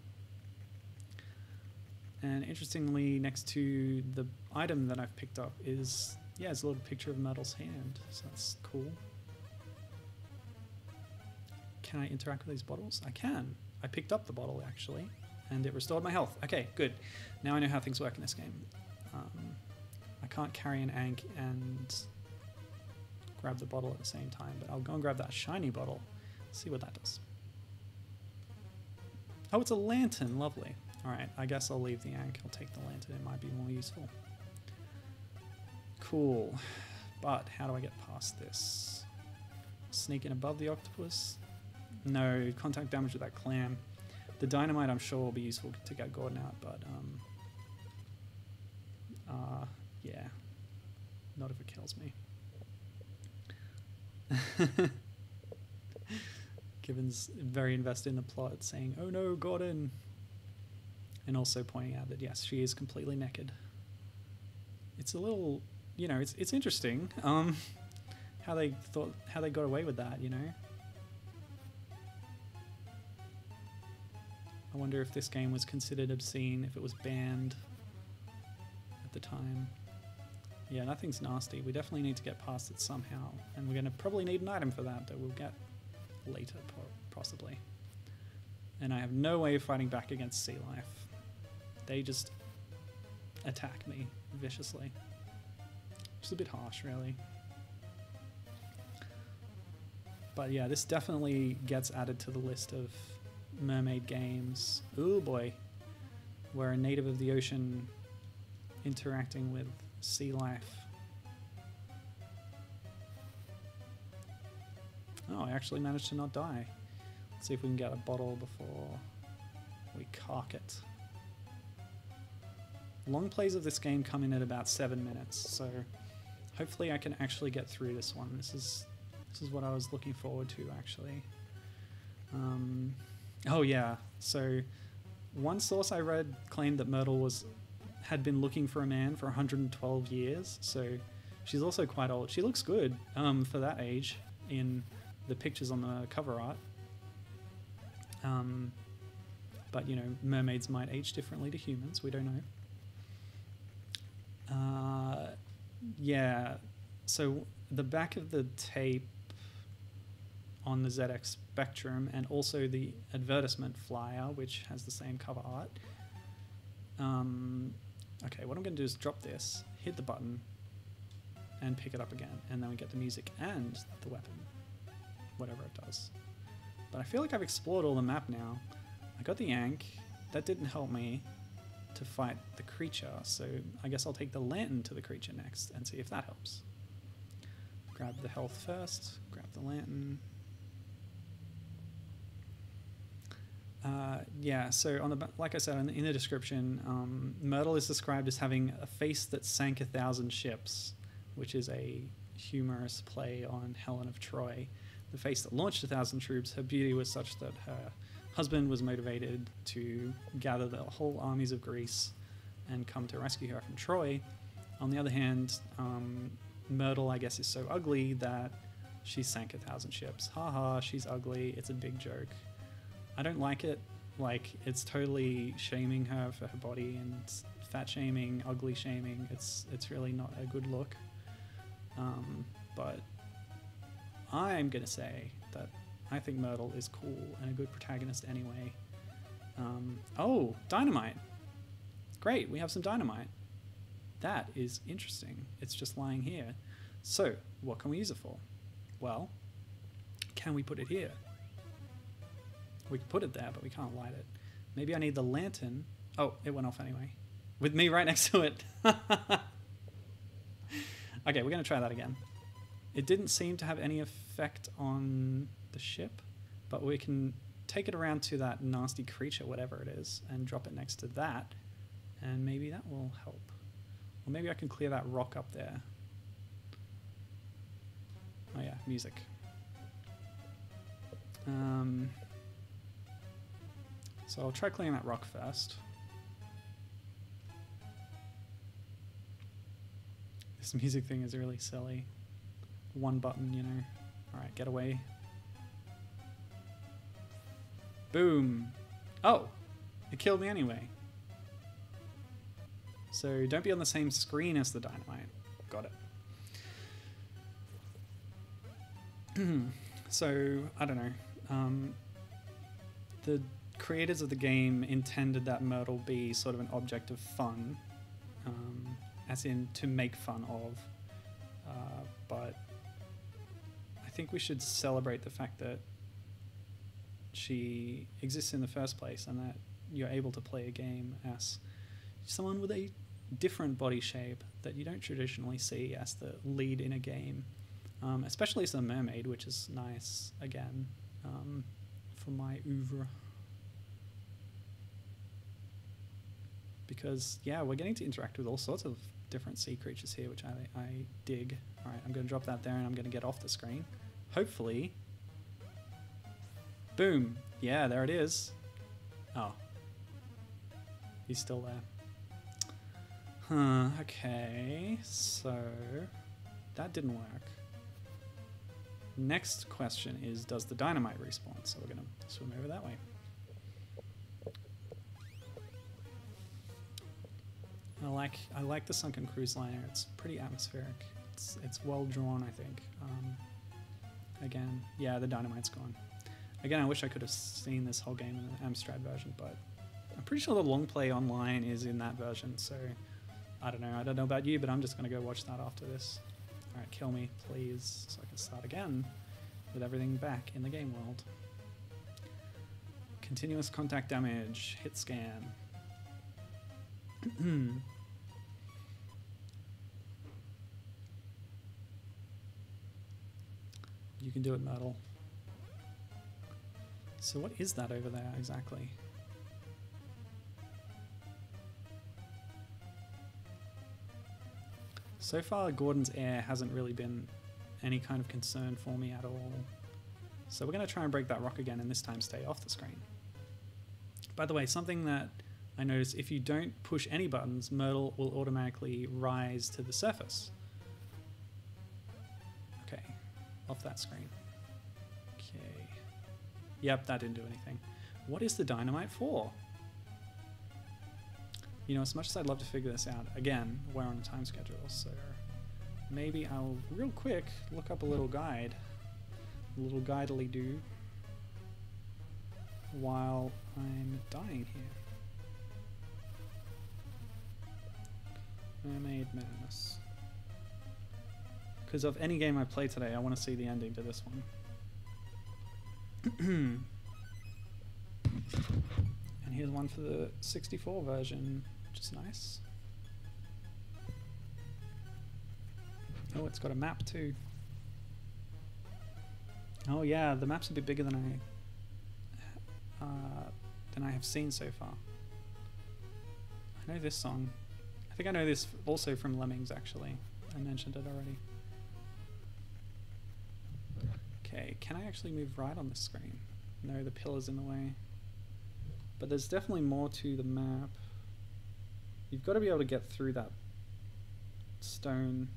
And interestingly, next to the item that I've picked up is, it's a little picture of Myrtle's hand, so that's cool. Can I interact with these bottles? I can. I picked up the bottle, actually, and it restored my health. Okay, good. Now I know how things work in this game. I can't carry an Ankh and grab the bottle at the same time, but I'll go and grab that shiny bottle, see what that does. Oh, it's a lantern. Lovely. All right, I guess I'll leave the Ankh. I'll take the lantern. It might be more useful. Cool. But how do I get past this? Sneak in above the octopus? No, contact damage with that clam. The dynamite I'm sure will be useful to get Gordon out, but yeah, not if it kills me. Given's very invested in the plot, saying, "Oh no, Gordon," and also pointing out that yes, she is completely naked. It's a little, it's interesting how they got away with that, I wonder if this game was considered obscene, if it was banned at the time. Yeah, that thing's nasty. We definitely need to get past it somehow, and we're going to probably need an item for that we'll get later, possibly. And I have no way of fighting back against sea life. They just attack me viciously. Which is a bit harsh, really. But yeah, this definitely gets added to the list of mermaid games. Ooh boy. Where a native of the ocean interacting with sea life. Oh, I actually managed to not die. Let's see if we can get a bottle before we cock it. Long plays of this game come in at about 7 minutes, so hopefully I can actually get through this one. This is what I was looking forward to, actually. Oh yeah, so one source I read claimed that Myrtle had been looking for a man for 112 years, so she's also quite old. She looks good for that age in the pictures on the cover art. But mermaids might age differently to humans, we don't know. Yeah, so the back of the tape on the ZX Spectrum, and also the advertisement flyer, which has the same cover art. Okay, what I'm going to do is drop this, hit the button, and pick it up again, and then we get the music and the weapon, whatever it does. But I feel like I've explored all the map now. I got the Ankh. That didn't help me to fight the creature, so I guess I'll take the lantern to the creature next and see if that helps. Grab the health first, grab the lantern. Yeah, so on the like I said in the description, Myrtle is described as having a face that sank 1,000 ships, which is a humorous play on Helen of Troy. The face that launched 1,000 troops. Her beauty was such that her husband was motivated to gather the whole armies of Greece and come to rescue her from Troy. On the other hand, Myrtle, I guess, is so ugly that she sank 1,000 ships. Haha, she's ugly. It's a big joke. I don't like it. Like, it's totally shaming her for her body and fat shaming, ugly shaming. It's really not a good look. But I'm gonna say that I think Myrtle is cool and a good protagonist anyway. Oh, dynamite. Great, we have some dynamite. That is interesting. It's just lying here. So, what can we use it for? Well, can we put it here? We can put it there, but we can't light it. Maybe I need the lantern. Oh, it went off anyway. With me right next to it. Okay, we're going to try that again. It didn't seem to have any effect on the ship, but we can take it around to that nasty creature, whatever it is, and drop it next to that, and maybe that will help. Or maybe I can clear that rock up there. Oh yeah, music. So I'll try clearing that rock first. This music thing is really silly. One button, you know. Alright, get away. Boom! Oh! It killed me anyway. So don't be on the same screen as the dynamite. Got it. So, I don't know. The creators of the game intended that Myrtle be sort of an object of fun, as in to make fun of, but I think we should celebrate the fact that she exists in the first place and that you're able to play a game as someone with a different body shape that you don't traditionally see as the lead in a game, especially as a mermaid, which is nice, again, for my oeuvre. Because, yeah, we're getting to interact with all sorts of different sea creatures here, which I dig. Alright, I'm going to drop that there and I'm going to get off the screen. Hopefully. Boom. Yeah, there it is. Oh. He's still there. Huh, okay. So, that didn't work. Next question is, does the dynamite respawn? So we're going to swim over that way. I like the sunken cruise liner. It's pretty atmospheric. It's well drawn, I think. Again, yeah, the dynamite's gone. Again, I wish I could have seen this whole game in the Amstrad version, but I'm pretty sure the long play online is in that version. So I don't know. I don't know about you, but I'm just gonna go watch that after this. All right, kill me, please, so I can start again with everything back in the game world. Continuous contact damage. Hit scan. You can do it, Myrtle. So what is that over there exactly? So far, Gordon's air hasn't really been any kind of concern for me at all. So we're going to try and break that rock again, and this time stay off the screen. By the way, something that I noticed, if you don't push any buttons, Myrtle will automatically rise to the surface. Okay, off that screen. Okay. Yep, that didn't do anything. What is the dynamite for? You know, as much as I'd love to figure this out, again, we're on a time schedule, so maybe I'll, real quick, look up a little guide. A little guidely-do while I'm dying here. Mermaid Madness. Because of any game I play today, I want to see the ending to this one. And here's one for the 64 version, which is nice. Oh, it's got a map too. Oh yeah, the map's a bit bigger than I than I have seen so far. I know this song. I think I know this also from Lemmings, actually. I mentioned it already. Okay, can I actually move right on this screen? No, the pillar's in the way. But there's definitely more to the map. You've got to be able to get through that stone.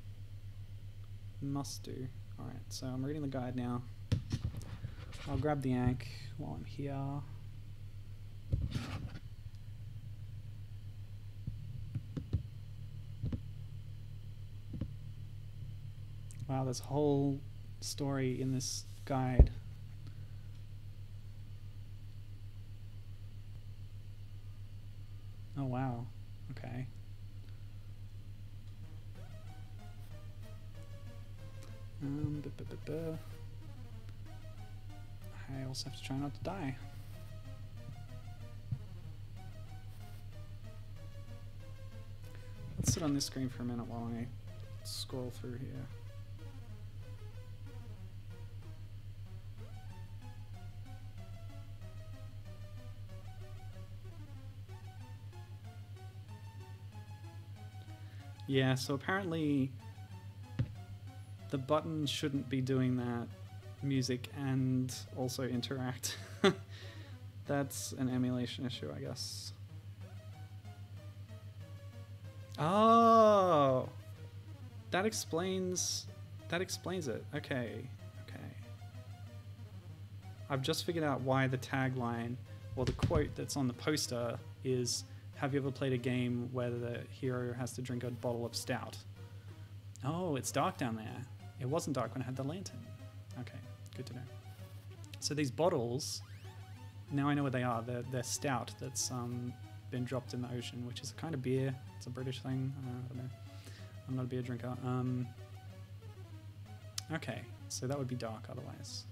Must do. Alright, so I'm reading the guide now. I'll grab the ankh while I'm here. Wow, there's a whole story in this guide. Oh wow, okay. I also have to try not to die. Let's sit on this screen for a minute while I scroll through here. Yeah, so apparently the button shouldn't be doing that music and also interact. That's an emulation issue, I guess. Oh, that explains it. Okay. I've just figured out why the tagline or the quote that's on the poster is, "Have you ever played a game where the hero has to drink a bottle of stout?" Oh, it's dark down there. It wasn't dark when I had the lantern. Okay, good to know. So these bottles, now I know what they are. They're stout that's been dropped in the ocean, which is a kind of beer. It's a British thing. I don't know. I'm not a beer drinker. Okay, so that would be dark otherwise.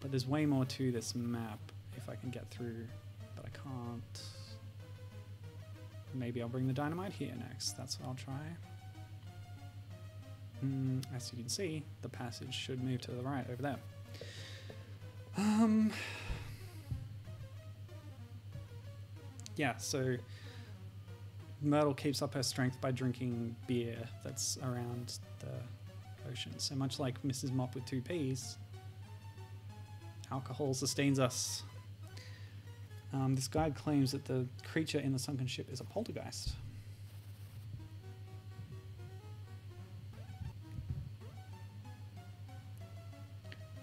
But there's way more to this map if I can get through, but I can't. Maybe I'll bring the dynamite here next. That's what I'll try. As you can see, the passage should move to the right over there. Yeah, so Myrtle keeps up her strength by drinking beer that's around the ocean. So much like Mrs. Mopp with 2 Ps, alcohol sustains us. This guide claims that the creature in the sunken ship is a poltergeist.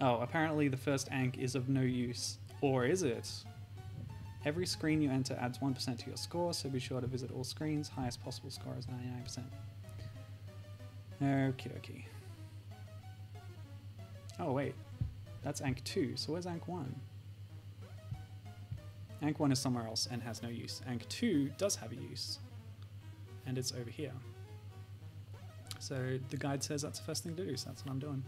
Oh, apparently the first ankh is of no use. Or is it? Every screen you enter adds 1% to your score, so be sure to visit all screens. Highest possible score is 99%. Okie dokie. Oh wait, that's ankh 2, so where's ankh 1? Ankh 1 is somewhere else and has no use. Ankh 2 does have a use, and it's over here. So the guide says that's the first thing to do, so that's what I'm doing.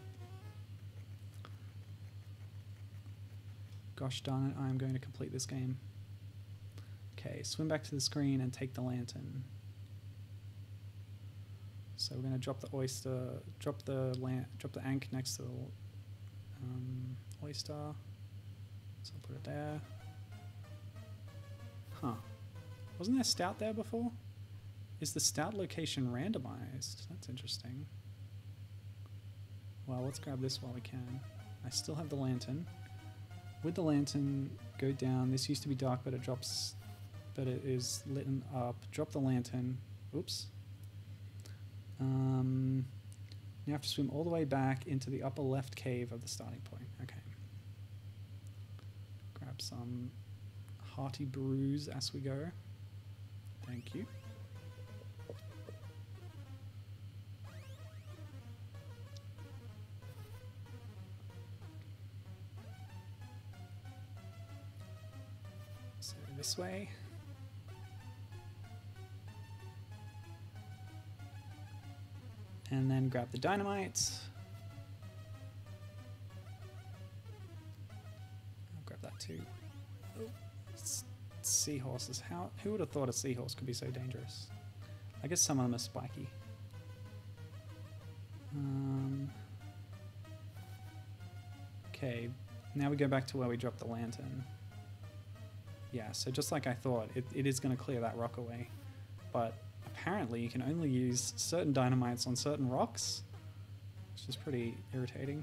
Gosh darn it, I'm going to complete this game. Okay, swim back to the screen and take the lantern. So we're going to drop the oyster, drop the ankh next to the oyster. So I'll put it there. Huh. Wasn't there stout there before? Is the stout location randomized? That's interesting. Well, let's grab this while we can. I still have the lantern. With the lantern, go down. This used to be dark, but it drops, but it is lit up. Drop the lantern. Oops. You have to swim all the way back into the upper left cave of the starting point. Okay. Grab some hearty brews as we go. Thank you. So this way. And then grab the dynamite. I'll grab that too. Oh, seahorses. Who would have thought a seahorse could be so dangerous? I guess some of them are spiky. Okay, now we go back to where we dropped the lantern. Yeah, so just like I thought, it is going to clear that rock away. But apparently you can only use certain dynamites on certain rocks, which is pretty irritating.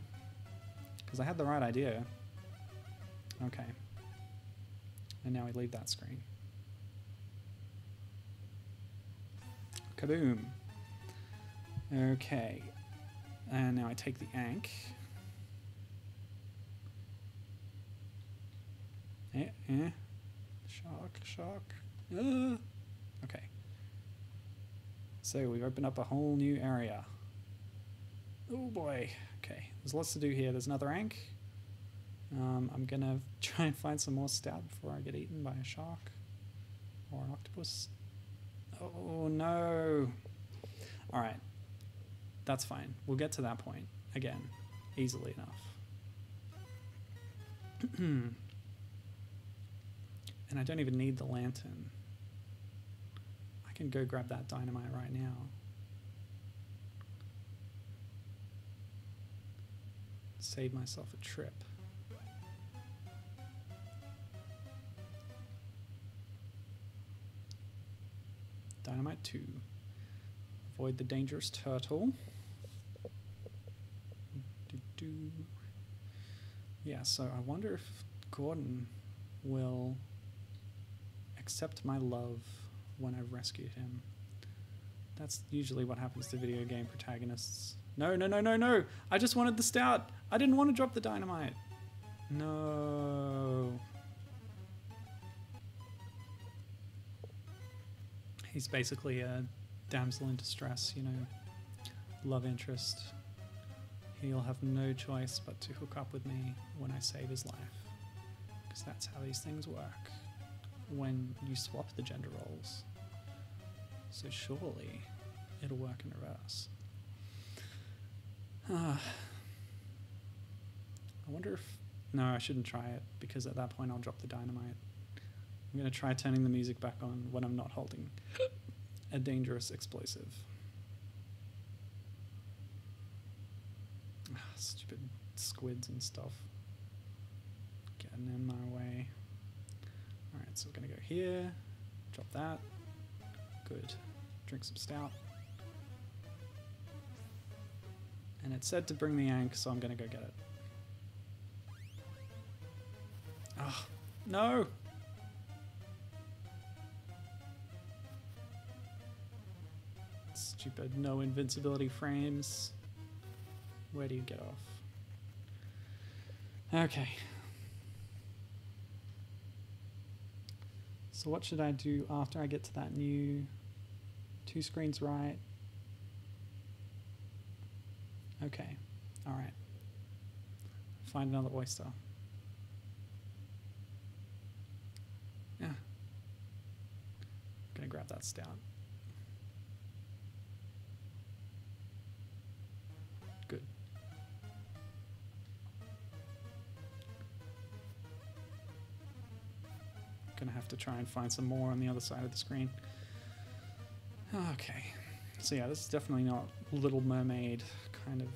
Because I had the right idea. Okay. And now we leave that screen. Kaboom. Okay. And now I take the Ankh. Shock. Okay. So we've opened up a whole new area. Oh boy. Okay. There's lots to do here. There's another Ankh. I'm gonna try and find some more stout before I get eaten by a shark or an octopus. Oh no. Alright. That's fine. We'll get to that point again easily enough. And I don't even need the lantern. I can go grab that dynamite right now. Save myself a trip. Dynamite 2. Avoid the dangerous turtle. Yeah, so I wonder if Gordon will accept my love when I've rescued him. That's usually what happens to video game protagonists. No. I just wanted the stout. I didn't want to drop the dynamite. No. He's basically a damsel in distress, you know, love interest. He'll have no choice but to hook up with me when I save his life. Because that's how these things work when you swap the gender roles. So surely it'll work in reverse. I wonder if... No, I shouldn't try it, because at that point I'll drop the dynamite. I'm going to try turning the music back on when I'm not holding a dangerous explosive. Stupid squids and stuff. Getting in my way. Alright, so we're going to go here. Drop that. Good. Drink some stout. And it said to bring the Ankh, so I'm going to go get it. Oh, no! Stupid no invincibility frames. Where do you get off? Okay. So what should I do after I get to that new 2 screens right? Okay. Alright. Find another oyster. Yeah. Gonna grab that stout. Good. Gonna have to try and find some more on the other side of the screen. Okay. So yeah, this is definitely not Little Mermaid kind of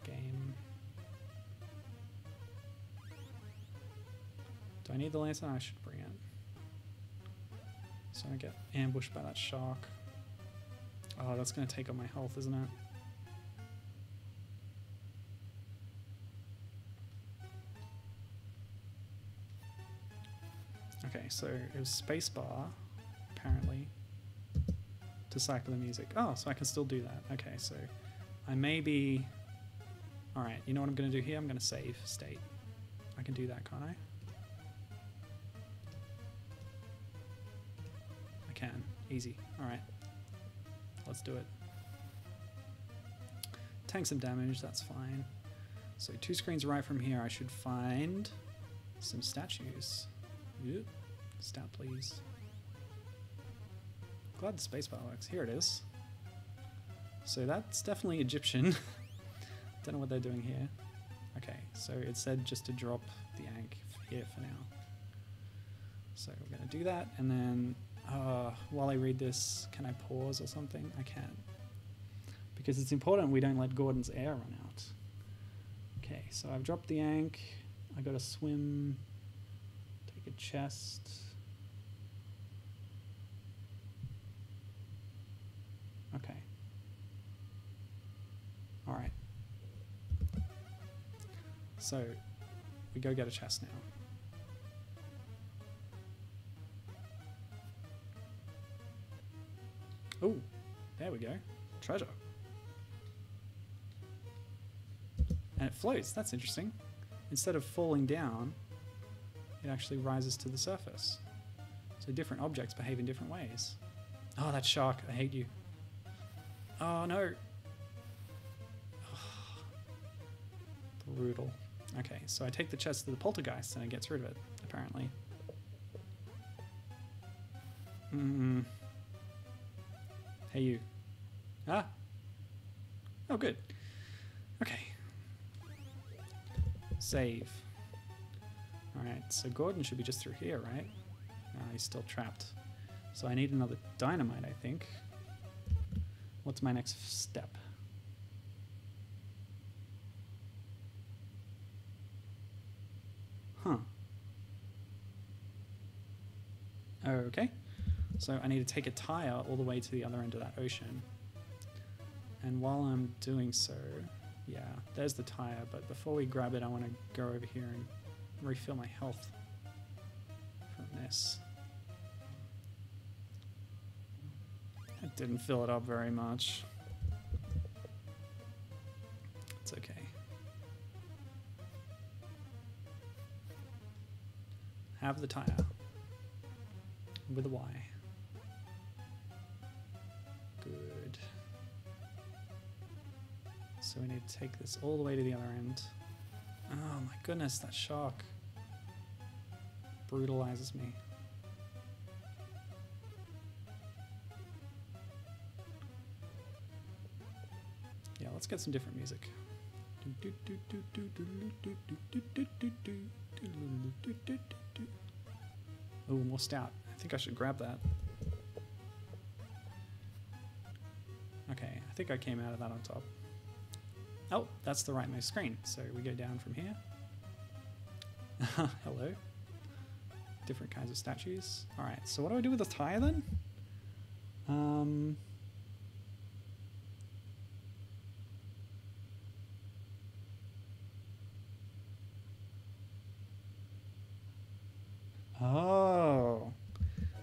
game. Do I need the lantern? I should bring it. So I get ambushed by that shark. Oh, that's gonna take up my health, isn't it? Okay, so it was spacebar, apparently, to cycle the music. Oh, so I can still do that. Okay, so I may be... Alright, you know what I'm going to do here? I'm going to save state. I can do that, can't I? I can. Easy. Alright. Let's do it. Tank some damage, that's fine. So 2 screens right from here, I should find some statues. Yep. Stat, please. Glad the spacebar works. Here it is. So that's definitely Egyptian. Don't know what they're doing here. Okay, so it said just to drop the Ankh here for now. So we're going to do that, and then while I read this, can I pause or something? I can. Because it's important we don't let Gordon's air run out. Okay, so I've dropped the Ankh. I got to swim, take a chest. Okay. Alright. So, we go get a chest now. Oh, there we go. Treasure. And it floats. That's interesting. Instead of falling down, it actually rises to the surface. So different objects behave in different ways. Oh, that shark. I hate you. Oh, no. Oh, brutal. Okay, so I take the chest to the poltergeist and it gets rid of it, apparently. Hey, you. Ah. Oh, good. Okay. Save. Alright, so Gordon should be just through here, right? He's still trapped. So I need another dynamite, I think. What's my next step? Huh. Okay. So I need to take a tire all the way to the other end of that ocean. And while I'm doing so, yeah, there's the tire, but before we grab it, I want to go over here and refill my health from this. It didn't fill it up very much. It's okay. Have the tire with a Y. Good. So we need to take this all the way to the other end. Oh my goodness, that shark brutalizes me. Yeah, let's get some different music. Oh, more stout. I think I should grab that. Okay, I think I came out of that on top. Oh, that's the rightmost screen. So we go down from here. Hello. Different kinds of statues. Alright, so what do I do with the tire then? Oh.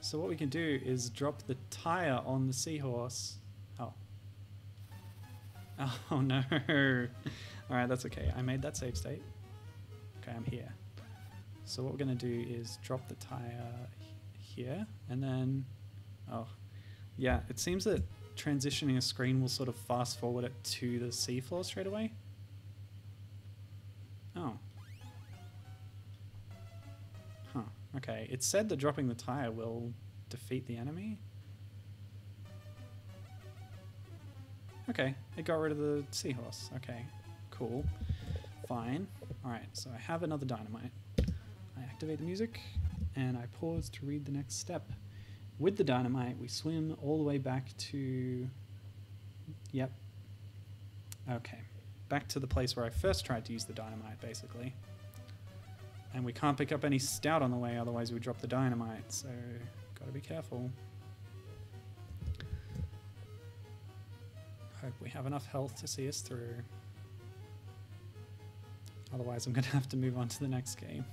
So what we can do is drop the tire on the seahorse. Oh. Oh no. Alright, that's okay. I made that save state. Okay, I'm here. So what we're going to do is drop the tire here, and then... Oh. Yeah, it seems that transitioning a screen will sort of fast forward it to the seafloor straight away. Oh. Huh. Okay, it said that dropping the tire will defeat the enemy. Okay, it got rid of the seahorse. Okay, cool. Fine. Alright, so I have another dynamite. I activate the music, and I pause to read the next step. With the dynamite, we swim all the way back to... Yep. Okay. Back to the place where I first tried to use the dynamite, basically. And we can't pick up any stout on the way, otherwise we drop the dynamite, so gotta be careful. Hope we have enough health to see us through. Otherwise I'm gonna have to move on to the next game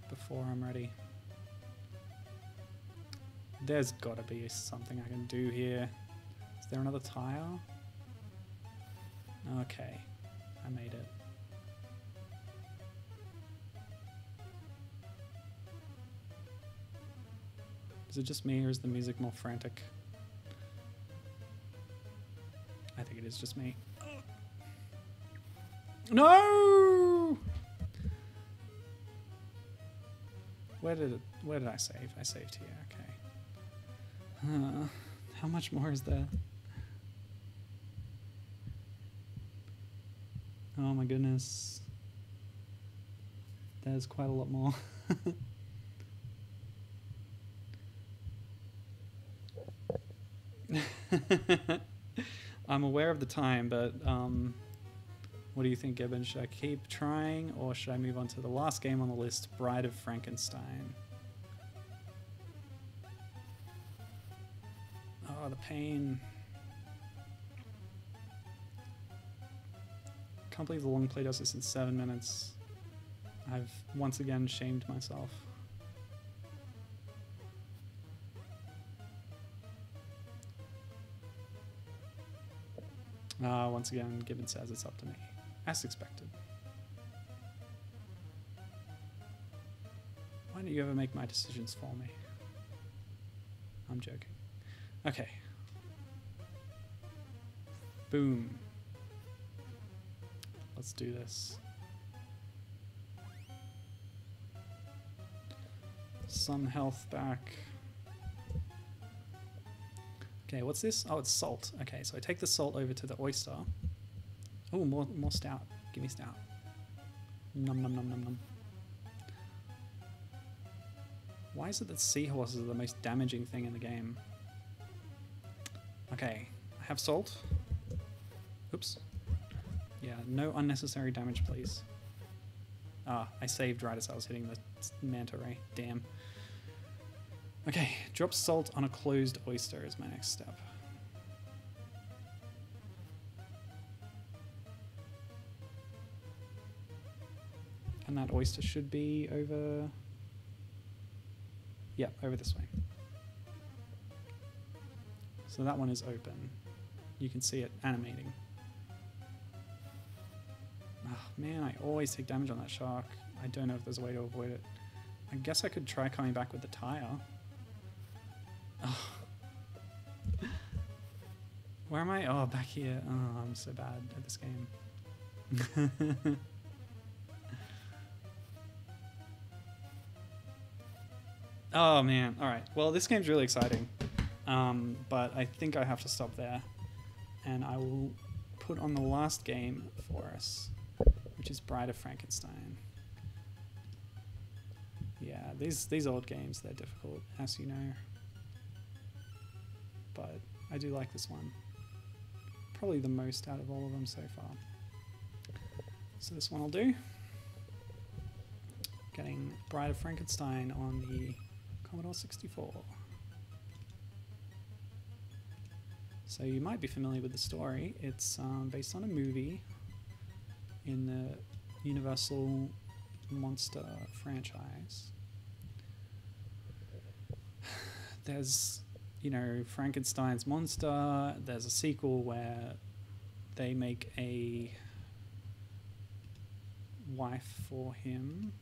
before I'm ready. There's gotta be something I can do here. Is there another tire? Okay, I made it. Is it just me, or is the music more frantic? I think it is just me. No! Where did I save? I saved here, okay. How much more is there? Oh my goodness. There's quite a lot more. I'm aware of the time, but what do you think, Gibbon? Should I keep trying, or should I move on to the last game on the list, Bride of Frankenstein? Oh, the pain. Can't believe the long play does this in 7 minutes. I've once again shamed myself. Once again, Gibbon says it's up to me. As expected. Why don't you ever make my decisions for me? I'm joking. Okay. Boom. Let's do this. Some health back. Okay, what's this? Oh, it's salt. Okay, so I take the salt over to the oyster. Oh, more stout. Give me stout. Num num num num num. Why is it that seahorses are the most damaging thing in the game? Okay, I have salt. Oops. Yeah, no unnecessary damage, please. Ah, I saved right as I was hitting the manta ray. Damn. Okay, drop salt on a closed oyster is my next step. And that oyster should be over... Yeah, over this way. So that one is open. You can see it animating. Oh, man, I always take damage on that shark. I don't know if there's a way to avoid it. I guess I could try coming back with the tire. Oh. Where am I? Oh, back here. Oh, I'm so bad at this game. Oh, man. All right. Well, this game's really exciting. But I think I have to stop there. And I will put on the last game for us, which is Bride of Frankenstein. Yeah, these old games, they're difficult, as you know. But I do like this one. Probably the most out of all of them so far. So this one will do. Getting Bride of Frankenstein on the Commodore 64. So you might be familiar with the story. It's based on a movie in the Universal Monster franchise. There's, you know, Frankenstein's monster. There's a sequel where they make a wife for him.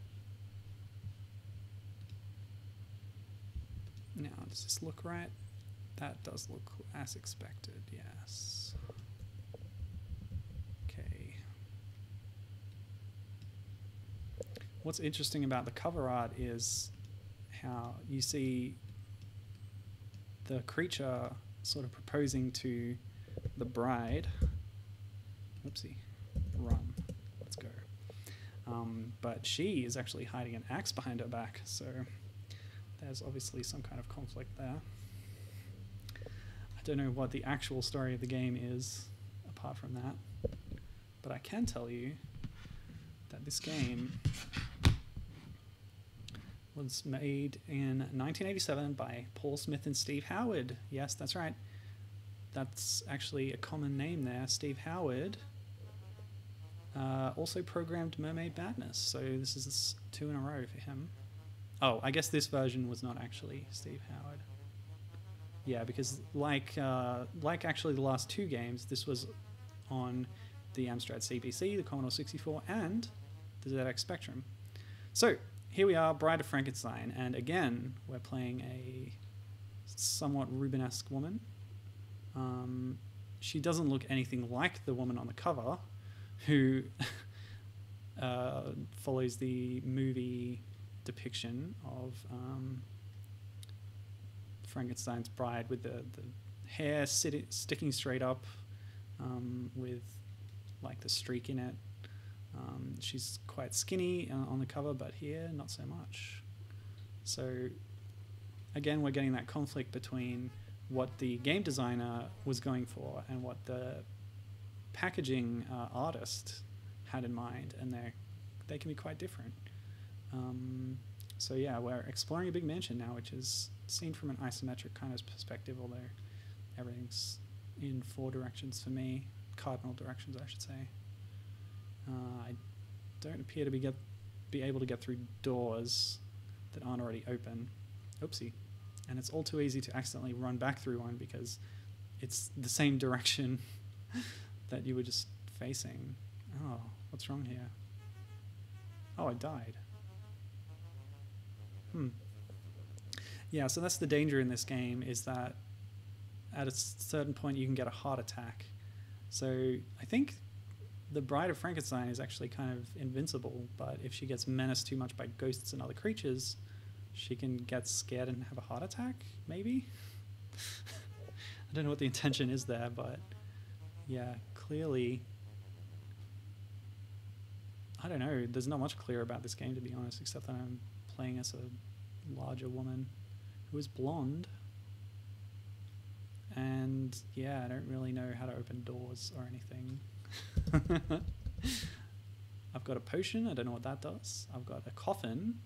Now, does this look right? That does look as expected, yes. Okay. What's interesting about the cover art is how you see the creature sort of proposing to the bride. Oopsie. Run. Let's go. But she is actually hiding an axe behind her back, so there's obviously some kind of conflict there. I don't know what the actual story of the game is, apart from that. But I can tell you that this game was made in 1987 by Paul Smith and Steve Howard. Yes, that's right. That's actually a common name there. Steve Howard also programmed Mermaid Madness, so this is 2 in a row for him. Oh, I guess this version was not actually Steve Howard. Yeah, because like actually the last 2 games, this was on the Amstrad CPC, the Commodore 64, and the ZX Spectrum. So here we are, Bride of Frankenstein, and again we're playing a somewhat Rubenesque woman. She doesn't look anything like the woman on the cover, who follows the movie depiction of Frankenstein's bride, with the hair sticking straight up, with like the streak in it. She's quite skinny on the cover, but here not so much. So again, we're getting that conflict between what the game designer was going for and what the packaging artist had in mind, and they can be quite different. So yeah, we're exploring a big mansion now, which is seen from an isometric kind of perspective, although Everything's in 4 directions for me. Cardinal directions, I should say. I don't appear to be able to get through doors that aren't already open. Oopsie. And it's all too easy to accidentally run back through one because it's the same direction that you were just facing. Oh, what's wrong here? Oh, I died. Yeah, so that's the danger in this game, is that at a certain point you can get a heart attack. So I think the Bride of Frankenstein is actually kind of invincible, but if she gets menaced too much by ghosts and other creatures, she can get scared and have a heart attack, maybe? I don't know what the intention is there, but yeah, clearly, I don't know, there's not much clear about this game, to be honest, except that I'm playing as a larger woman who is blonde. And yeah, I don't really know how to open doors or anything. I've got a potion, I don't know what that does. I've got a coffin.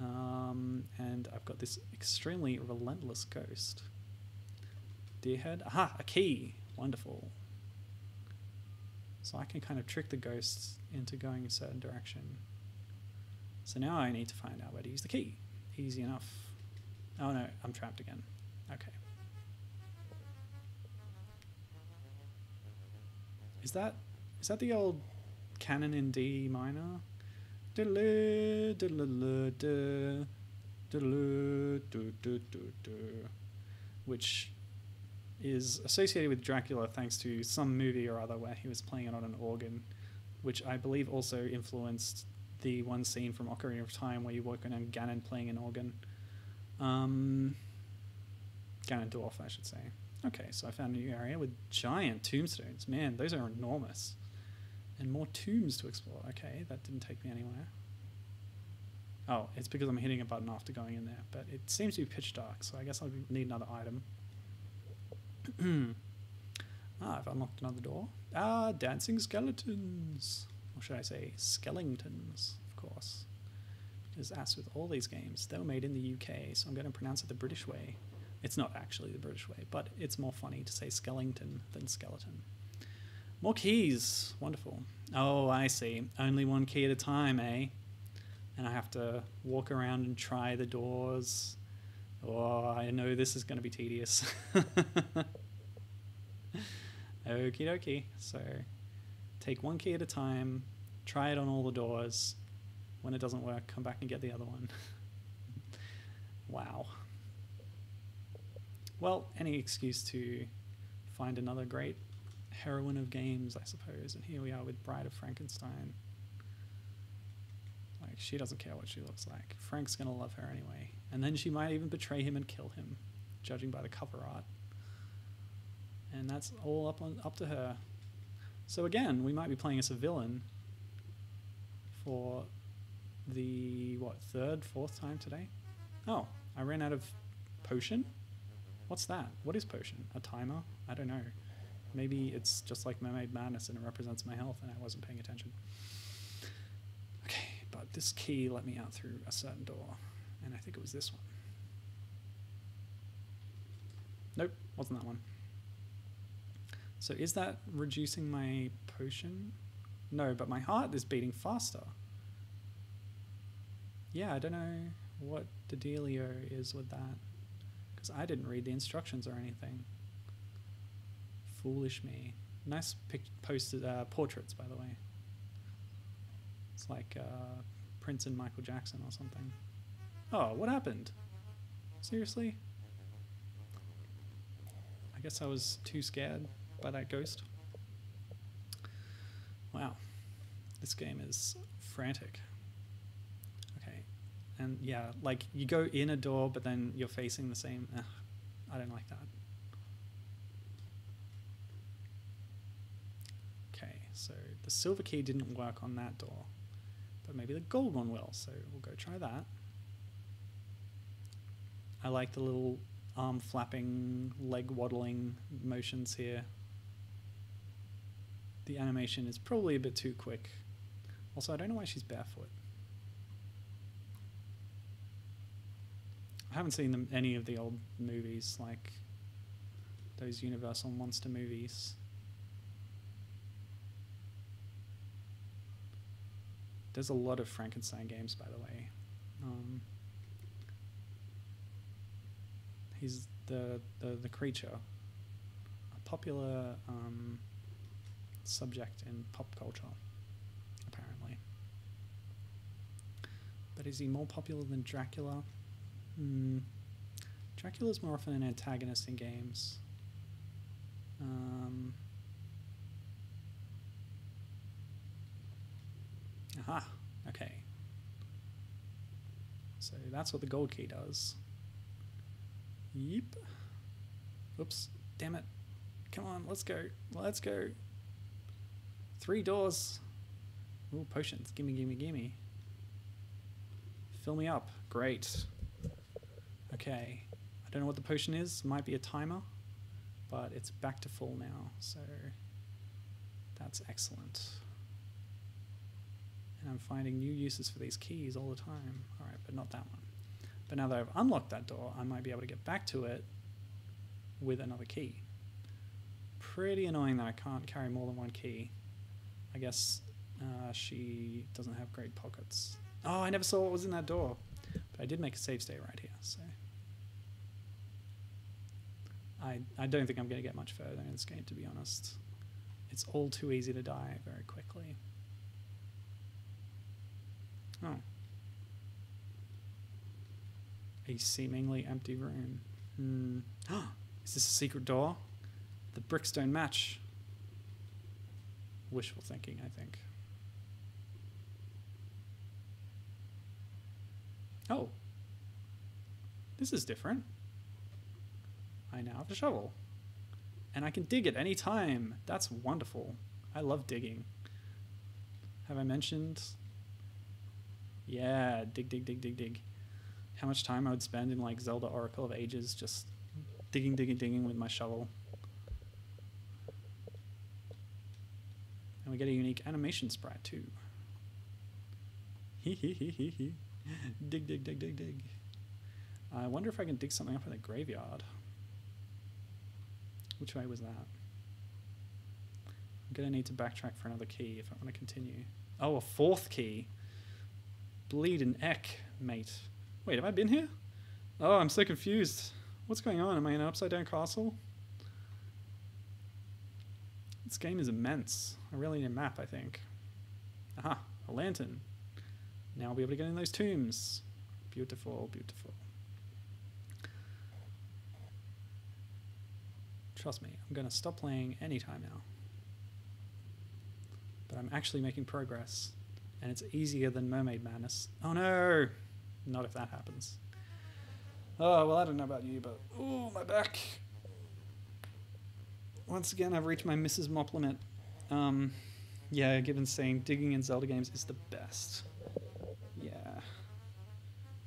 And I've got this extremely relentless ghost. Deerhead. Aha, a key. Wonderful. So I can kind of trick the ghosts into going a certain direction. So now I need to find out where to use the key. Easy enough. Oh no, I'm trapped again. Okay. Is that the old canon in D minor? Which is associated with Dracula thanks to some movie or other where he was playing it on an organ, which I believe also influenced the one scene from Ocarina of Time where you work on Ganon playing an organ. Ganondorf, I should say. Okay, so I found a new area with giant tombstones. Man, those are enormous. And more tombs to explore. Okay, that didn't take me anywhere. Oh, it's because I'm hitting a button after going in there. But it seems to be pitch dark, so I guess I'll need another item. I've unlocked another door. Ah, dancing skeletons. Or should I say skeletons, of course. Because as with all these games, they were made in the UK, so I'm going to pronounce it the British way. It's not actually the British way, but it's more funny to say skeleton than skeleton. More keys. Wonderful. Oh, I see. Only one key at a time, eh? And I have to walk around and try the doors. Oh, I know this is going to be tedious. Okie dokie. So take one key at a time, try it on all the doors. When it doesn't work, come back and get the other one. Wow. Well, any excuse to find another great heroine of games, I suppose. And here we are with Bride of Frankenstein. Like, she doesn't care what she looks like. Frank's gonna love her anyway. And then she might even betray him and kill him, judging by the cover art. And that's all up to her. So again, we might be playing as a villain for the, third, fourth time today? Oh, I ran out of potion? What's that? What is potion? A timer? I don't know. Maybe it's just like Mermaid Madness and it represents my health and I wasn't paying attention. Okay, but this key let me out through a certain door. And I think it was this one. Nope, wasn't that one. So is that reducing my potion? No, but my heart is beating faster. Yeah, I don't know what the dealio is with that. Because I didn't read the instructions or anything. Foolish me. Nice posted portraits, by the way. It's like Prince and Michael Jackson or something. Oh, what happened? Seriously? I guess I was too scared by that ghost. Wow. This game is frantic. Okay. And yeah, like you go in a door, but then you're facing the same. Ugh, I don't like that. Okay, so the silver key didn't work on that door, but maybe the gold one will, so we'll go try that. I like the little arm flapping, leg waddling motions here. The animation is probably a bit too quick. Also, I don't know why she's barefoot. I haven't seen any of the old movies, like those Universal monster movies. There's a lot of Frankenstein games, by the way. He's the creature, a popular subject in pop culture, apparently. But is he more popular than Dracula? Dracula's more often an antagonist in games. Aha, okay. So that's what the gold key does. Yep. Oops, damn it. Come on, let's go. Let's go. 3 doors. Ooh, potions. Gimme, gimme, gimme. Fill me up. Great. Okay. I don't know what the potion is. Might be a timer. But it's back to full now. So that's excellent. And I'm finding new uses for these keys all the time. Alright, but not that one. But now that I've unlocked that door, I might be able to get back to it with another key. Pretty annoying that I can't carry more than one key. I guess she doesn't have great pockets. Oh, I never saw what was in that door. But I did make a save state right here, so... I don't think I'm going to get much further in this game, to be honest. It's all too easy to die very quickly. Oh. A seemingly empty room. Is this a secret door? The bricks don't match. Wishful thinking, I think. Oh. This is different. I now have a shovel. And I can dig at any time. That's wonderful. I love digging. Have I mentioned... Yeah, dig, dig, dig, dig, dig. How much time I would spend in like Zelda Oracle of Ages just digging, digging, digging with my shovel. And we get a unique animation sprite too. Hee hee hee hee hee. Dig, dig, dig, dig, dig. I wonder if I can dig something up in the graveyard. Which way was that? I'm gonna need to backtrack for another key if I want to continue. Oh, a 4th key. Bleedin' eck, mate. Wait, have I been here? Oh, I'm so confused. What's going on? Am I in an upside-down castle? This game is immense. I really need a map, I think. Aha, a lantern. Now I'll be able to get in those tombs. Beautiful, beautiful. Trust me, I'm going to stop playing anytime now. But I'm actually making progress. And it's easier than Mermaid Madness. Oh no! Not if that happens. Oh, well, I don't know about you, but... Ooh, my back! Once again, I've reached my Mrs. Mopp limit. Yeah, given saying digging in Zelda games is the best. Yeah.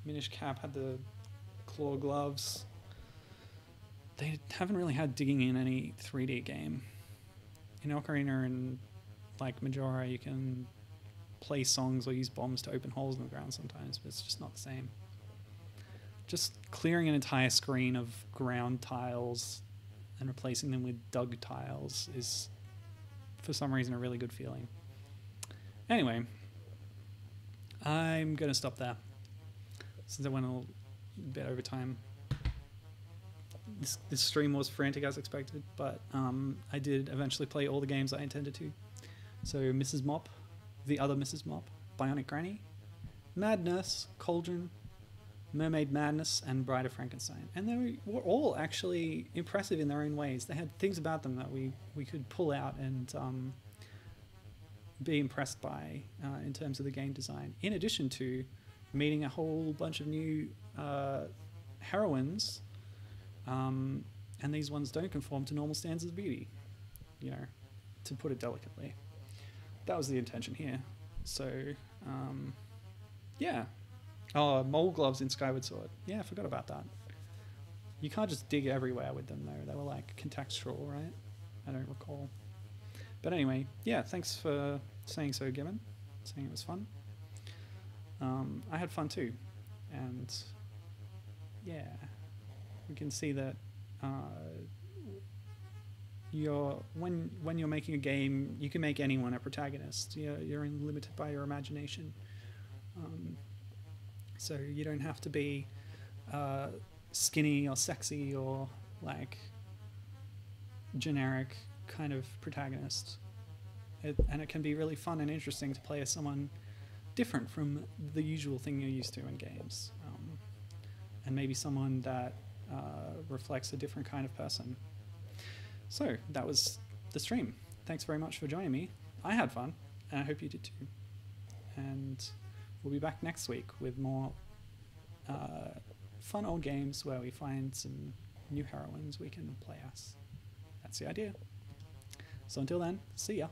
Minish Cap had the claw gloves. They haven't really had digging in any 3D game. In Ocarina and, like, Majora, you can... play songs or use bombs to open holes in the ground sometimes, but it's just not the same. Just clearing an entire screen of ground tiles and replacing them with dug tiles is, for some reason, a really good feeling. Anyway, I'm going to stop there, since I went a little bit over time. This stream was frantic as expected, but I did eventually play all the games I intended to. So Mrs. Mopp, the other Mrs. Mopp, Bionic Granny, Madness, Cauldron, Mermaid Madness, and Bride of Frankenstein. And they were all actually impressive in their own ways. They had things about them that we could pull out and be impressed by in terms of the game design. In addition to meeting a whole bunch of new heroines, and these ones don't conform to normal standards of beauty, you know, to put it delicately. That was the intention here. So, yeah. Oh, mole gloves in Skyward Sword. Yeah, I forgot about that. You can't just dig everywhere with them, though. They were, like, contextual, right? I don't recall. But anyway, yeah, thanks for saying so, Gibbon. Saying it was fun. I had fun, too. And, yeah. We can see that when you're making a game, you can make anyone a protagonist. You're limited by your imagination. So you don't have to be skinny or sexy or like generic kind of protagonist. And it can be really fun and interesting to play as someone different from the usual thing you're used to in games, and maybe someone that reflects a different kind of person. So that was the stream. Thanks very much for joining me. I had fun, and I hope you did too. And we'll be back next week with more fun old games where we find some new heroines we can play as. That's the idea. So until then, see ya.